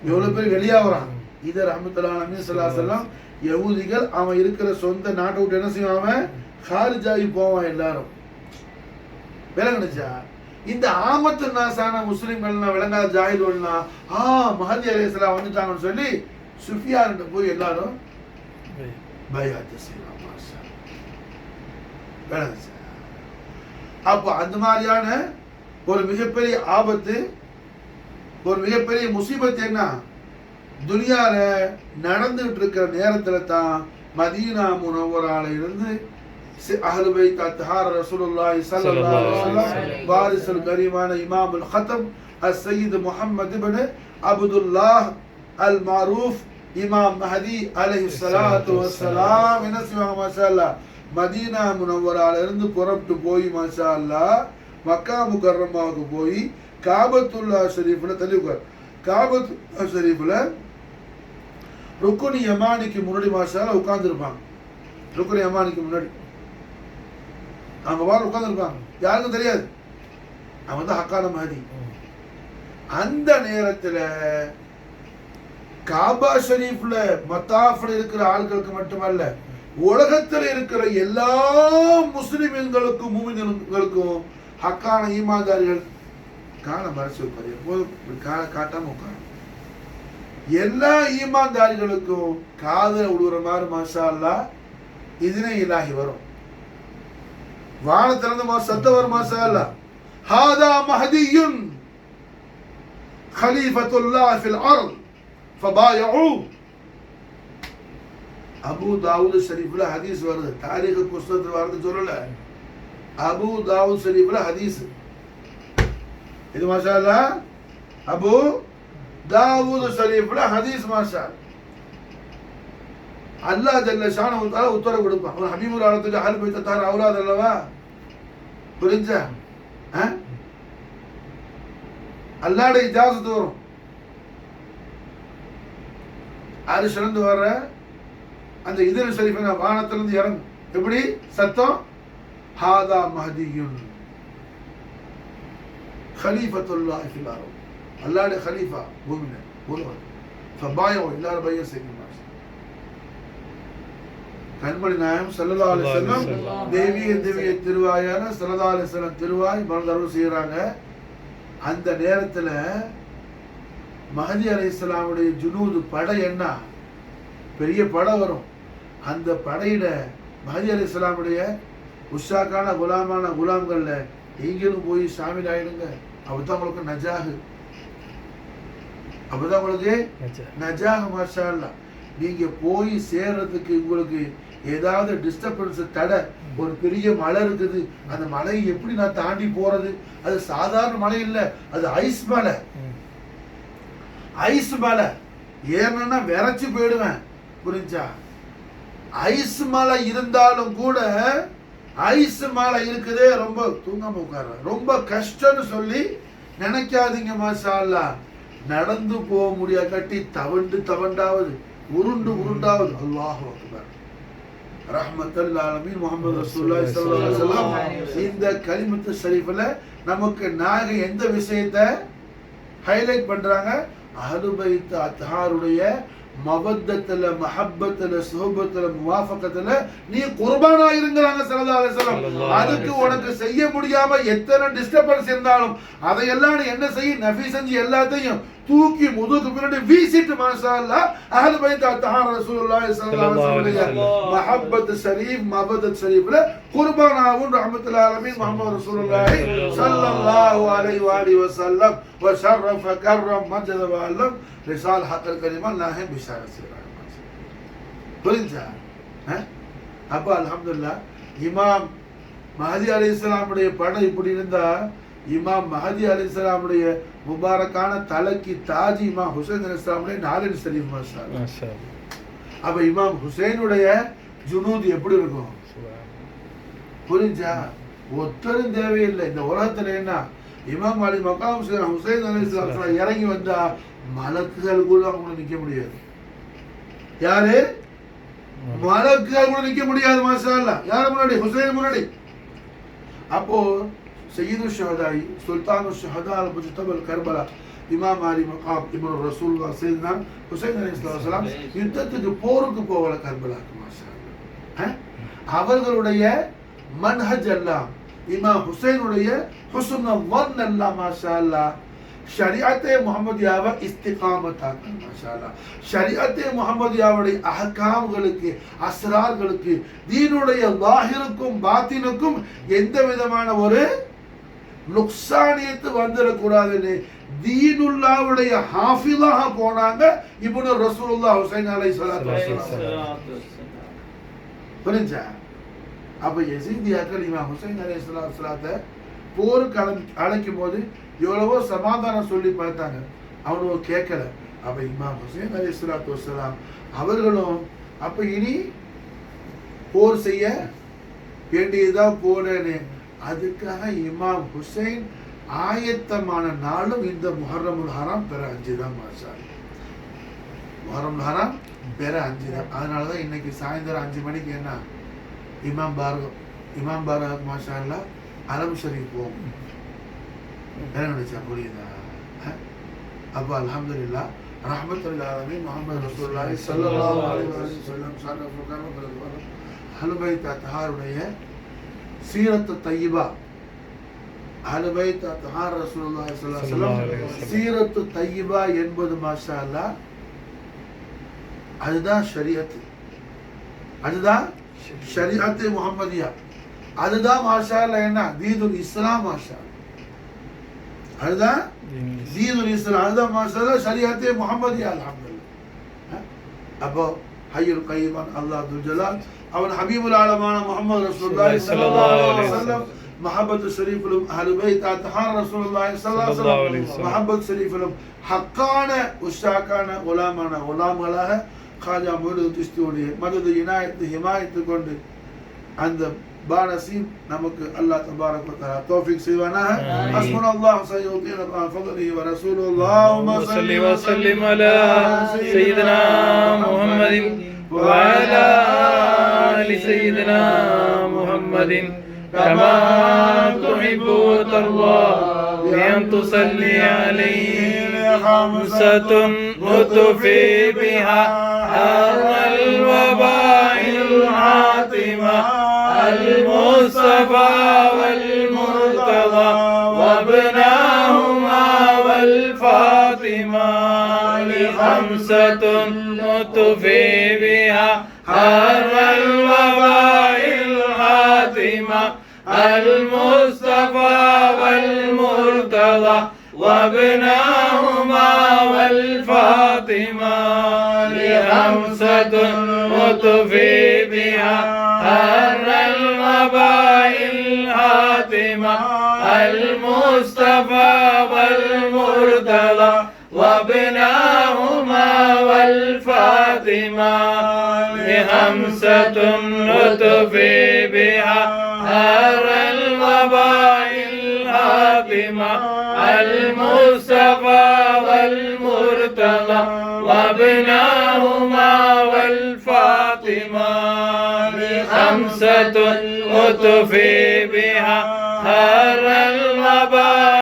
எவ்வளவு பேர் வெளியாகிறான். இத ரஹ்மத்துல்லாஹி அலைஹி ஸல்லல்லாஹு அலைஹி வஸல்லம் யஹூதிகள் அவன் இருக்கிற சொந்த நாட்டை விட்டு என்ன செய்வான், அவன் ஹாரிஜாகி போவான். எல்லாரும் விளங்குச்சா? இந்த ஆமத்து நாசான முஸ்லிம்கள்னா விளங்காத ஜாஹில்னா மஹதி அலைஹிஸ்ஸலாம் வந்துட்டாங்கன்னு சொல்லி சுஃபியான் போய் எல்லாரும் பைஅத் செய்வாங்க. விளங்குச்சா? அப்போ அந்த மாதிரியான ஒரு மிகப்பெரிய ஆபத்து, ஒரு மிகப்பெரிய முசீபத் என்ன துனியால நடந்துகிட்டு இருக்கிற நேரத்துல தான் மதீனா முனவ்வரால இருந்து அஹ்லு பைத் அத்ஹார் ரசூலுல்லாஹி ஸல்லல்லாஹு அலைஹி வஸல்லம் வாரிசுல் கரீமான இமாமுல் ஹதம் அஸ்-சய்யித் முஹம்மது இப்னு அப்துல்லாஹ் அல் மாரூஃப் இமாம் மஹதி அலைஹி ஸலாத்து வஸ்ஸலாம் என்ன செய்வாங்க மாஷாஅல்லாஹ், மதீனா முனவ்வரால இருந்து புறப்பட்டு போய் மாஷாஅல்லாஹ் மக்கா முகர்ரமாவுக்கு போய் காபத்துல்லா ஷரீஃப்ல தள்ளிவுக்கார். காபத்துல்லா ஷரீஃப்ல ருக்குனி யமானிக்கு முன்னாடி மாஷாஅல்லாஹ் உட்கார்ந்துருப்பாங்க. ருக்குனி யமானிக்கு முன்னாடி அவங்க வாரம் உட்கார்ந்துருப்பாங்க, யாருக்கும் தெரியாது. அவன் தான் ஹக்கான மஹதி. அந்த நேரத்தில் காபா ஷரீஃப்ல மத்தாஃப்ல இருக்கிற ஆட்களுக்கு மட்டுமல்ல, உலகத்தில் இருக்கிற எல்லா முஸ்லிம்களுக்கும் மூமின்களுக்கும் ஹக்கான ஈமான்தாரிகள் காண மறைச்சு உட்காரு, எப்போதும் காட்டாம உட்காரு. எல்லா ஈமான்தாரிகளுக்கும் காதல விடுற மாதிரி மாஷா அல்லாஹ் இதுனே இலாஹி வரும். வானத்திலிருந்து சத்தம் வரும் மாஷா அல்லாஹ், ஹாதா மஹதியுன் खलीफतुल्लाह फिल अर्द फबायउ. அபு தாவூத் ஷரீஃப்ல ஹதீஸ் வருது, தாரீഖ் புஸ்தகத்துல வருது சொல்லல, அபு தாவூத் ஷரீஃப்ல ஹதீஸ் இது மாஷா அல்லாஹ். அபு தாவூத் ஷரீஃப்ல ஹதீஸ் மாஷா அல்லாஹ் ஜல்ல ஷானஹு தஆலா உத்தரவு கொடுப்பான். ஒரு ஹபீபுல் ஆலத்துக்கு அஹ்லு பைத் தார் அவுலாத் அல்லவா, புரிஞ்சா? அல்லாஹ்வுடைய இஜாசத் வரும். அரிசிலிருந்து வர்ற அந்த இதர் ஷரீஃப் வானத்திலிருந்து இறங்கும். எப்படி சத்தம்? ஹாதா மஹதியுன் खलीफतुल्लाह फिल अर्द, அல்லாஹ்வுடைய खलीफा பூமியில ஒருவர். ஃபபாயு எல்லாரும் பைய செய்யுங்க. கண்மணி நாயம் ஸல்லல்லாஹு அலைஹி வஸல்லம் தேவிய திருவாயான ஸல்லல்லாஹு அலைஹி வஸல்லம் திருவாய் மனதருள் செய்யறாங்க. அந்த நேரத்தில் மஹதி அலைஹிஸ்ஸலாமுடைய ஜுனூது படை என்ன பெரிய படை வரும். அந்த படையில மஹதி அலைஹிஸ்ஸலாமுடைய உஷாக்கான குலாமான குலாம்கள்ல நீங்களும் போய் ஷாமில் ஆயிடுங்க. அப்பதான் உங்களுக்கு நஜாஹு, அப்பதான் உங்களுக்கு நஜாஹு மாஷா அல்லாஹ். நீங்க போய் சேர்றதுக்கு உங்களுக்கு ஏதாவது டிஸ்டர்பன்ஸ் தடை, ஒரு பெரிய மலை இருக்குது, அந்த மலையை எப்படி நான் தாண்டி போறது? அது சாதாரண மலை இல்லை, அது ஐஸ் மலை. ஐஸ் மலை ஏன்னா விரைச்சு போயிடுவேன், புரிஞ்சா? ஐஸ் மலை இருந்தாலும் கூட ஐஸ் மலை இருக்குதே, ரொம்ப தூங்காம உட்கார ரொம்ப கஷ்டம்னு சொல்லி நினைக்காதீங்க மாஷா அல்லாஹ். நடந்து போக முடியாது, கட்டி தவண்டாவது உருண்டாவது. அல்லாஹு அக்பர். ரஹ்மத்துல் ஆலமீன் முஹம்மது ரசூலுல்லாஹி ஸல்லல்லாஹு அலைஹி வஸல்லம் இந்த கலிமத்து ஷரீஃப்ல நமக்கு நாயகம் எந்த விஷயத்தை ஹைலைட் பண்றாங்க? அஹ்லு பைத் அத்ஹாருடைய மவத்தத்துல மஹப்பத்துல சுஹபத்துல முவாஃபகத்துல நீ குர்பானா இருங்கறாங்க ஸல்லல்லாஹு அலைஹி வஸல்லம். அதுக்கு உனக்கு செய்ய முடியாம எத்தனை டிஸ்டர்பன்ஸ் இருந்தாலும் அதையெல்லாம் நீ என்ன செய்ய? நஃபி செஞ்சு எல்லாத்தையும் தூக்கி முதுகு பின்னாடி வீசிட்டு மாஷா அல்லாஹ் அஹ்லு பைத் அத்ஹார் ரசூலுல்லாஹி ஸல்லல்லாஹு அலைஹி வஸல்லம் மஹப்பத் ஷரீஃப் மவதத் ஷரீஃப்ல குர்பானாவும் ரஹ்மத்துல் ஆலமீன் முஹம்மது ரசூலுல்லாஹி ஸல்லல்லாஹு அலைஹி வஸல்லம் வ ஷரஃப கர்ரம் மஜத வ அலம் ரிசால் ஹக்கல் கலிமா நாஹி பிஷாரத் செய்றாங்க. புரிஞ்சா? அப்ப அல்ஹம்துலில்லாஹ் இமாம் மஹதி அலைஹிஸ்ஸலாமுடைய படம் இப்படி இருந்தா, இமாம் மஹதி அலைஹிஸ்ஸலாமுடைய முபாரக்கான தலைக்கு தாஜ் இமாம் ஹுசைன் அலைஹிஸ்ஸலாமுடைய நாலடி ஷரீஃப் மாஷா அல்லாஹ். அப்ப இமாம் ஹுசைனுடைய ஜுனூத் எப்படி இருக்கும்? புரிஞ்சா? ஒத்தரும் தேவையில்லை இந்த உலகத்துல. என்ன இமாம் அலி மகாம் ஹுசைன் அலைஹிஸ்ஸலாம் இறங்கி வந்தா மலக்குகள் கூட அவங்க நிக்க முடியாது. யாரு? மலக்குகள் கூட நிக்க முடியாது மாஷா அல்லாஹ். யாரு முன்னாடி? ஹுசைன் முன்னாடி. அப்போ சையீது ஷஹதாய் சுல்தானு ஷஹதா அல் முஜ்தபல் கர்பலா இமாம் அலி மகாம் இப்னு ரசூலுல்லாஹ் சையதுனா ஹுசைன் அலைஹிஸ்ஸலாம் யுத்தத்துக்கு போருக்கு போகல கர்பலாக்கு மாஷா அல்லாஹ். அவர்களுடைய மன்ஹஜ் எல்லாம் இமாம் ஹுசைனுடைய ஹுஸ்ன் வன் எல்லாம் மாஷா அல்லாஹ் ஷரியத் முஹம்மதியாவை இஸ்திகாமத்தாக்க மாஷா அல்லாஹ். ஷரியத் முஹம்மதியாவுடைய அஹ்காம்களுக்கு அஸ்ரார்களுக்கு தீனுடைய லாஹிருக்கும் பாத்தினுக்கும் எந்த விதமான ஒரு நுக்சானியத்து வந்துடக்கூடாதுன்னு தீனுல்லாவுடைய ஹாஃபிதாக போனாங்க இப்னு ரசூலுல்லாஹ் ஹுசைன் அலைஹிஸ்ஸலாத்து வஸலாம். புரிஞ்சா? அப்ப யசீதியாக்கள் இமாம் ஹுசைன் அலைஹிஸ்ஸலாத்தை போருக்கு அழைக்கும் போது எவ்வளவோ சமாதானம் சொல்லி பார்த்தாங்க, அவனும் கேட்கல. அப்ப இமாம் ஹுசைன் அலைஹிஸ்ஸலாத்து வஸ்ஸலாம் அவர்களும் அப்ப இனி போர் செய்ய வேண்டியதுதான் போனேன்னு, அதுக்காக இமாம் ஹுசைன் ஆயத்தமான நாளும் இந்த முஹர்ரமுல் ஹராம் பெற 5 தான். மாஷா அல்லாஹ், முஹர்ரமுல் ஹராம் பெற 5 தான். அதனாலதான் இன்னைக்கு சாயந்தரம் 5 மணிக்கு என்ன இமாம் பாரக் மாஷா அல்லாஹ் அலம் ஷரீஃப் போவோம். என்ன நினைச்சா புரியுதா? அப்ப அல்ஹம்துலில்லாஹ் ரஹ்மத்துல் ஆலமீன் முஹம்மது ரசூலுல்லாஹி ஸல்லல்லாஹு அலைஹி வஸல்லம் அஹ்லுல் பைத் அத்ஹாருடைய சீரத்து தய்யிபா, அஹ்லுல் பைத் அத்ஹார் ரசூலுல்லாஹி ஸல்லல்லாஹு அலைஹி வஸல்லம் சீரத்து தய்யிபா என்பது மாஷா அல்லாஹ் அதுதான் ஷரீஅத், அதுதான் ஷரீஅத் முஹம்மதியா, அதுதான் மாஷா அல்லாஹ் என்ன தீனுல் இஸ்லாம். மாஷா அதுதான் தீனுல் இஸ்லாம், அதுதான் மாஷா அல்லாஹ் ஷரீஅத் முஹம்மதியா. அல்ஹம்துலில்லாஹ். அப்போ ஹய்யுல் கய்யூம் அல்லாஹ் துல் ஜலால் அவன் ஹபீபுல் ஆலமான முஹம்மது ரசூலுல்லாஹி ஸல்லல்லாஹு அலைஹி வஸல்லம் மஹப்பத்து ஷரீஃபிலும் அஹ்லுல் பைத் அத்ஹார் ரசூலுல்லாஹி ஸல்லல்லாஹு அலைஹி வஸல்லம் மஹப்பத் ஷரீஃபிலும் ஹக்கான உஷாக்கான உலாமங்களாக காஜா முஹம்மது திஸ்தியுடைய மதது இனாயத்து ஹிமாயத்து கொண்டு அந்த பானசீப் நமக்கு அல்லாஹ் தபாரக் வ தஆலா தௌஃபீக் செய்வானாக. ஹஸ்புனல்லாஹு சய்யுதீன ஃபضله ورسوله اللهم صل وسلم على سيدنا محمد وعلى آل سيدنا محمد كما تحب وترضى بأن تصلي عليه 5 نطفي بها حر الوباء العاطمة المصطفى والمرتضى وابناهما والفاطمة 5 نطفي بها حر الوباء العاطمة المصطفى والمرتضى وابناهما والفاطمة 5 نطفي بها حر الوباء العاطمة المصطفى والمرتضى وابناهما والفاطمة 5 نطفي بها حر الوباء العاطمة المصطفى والمرتضى وابناهما والفاطمة 5 نطفي بها حر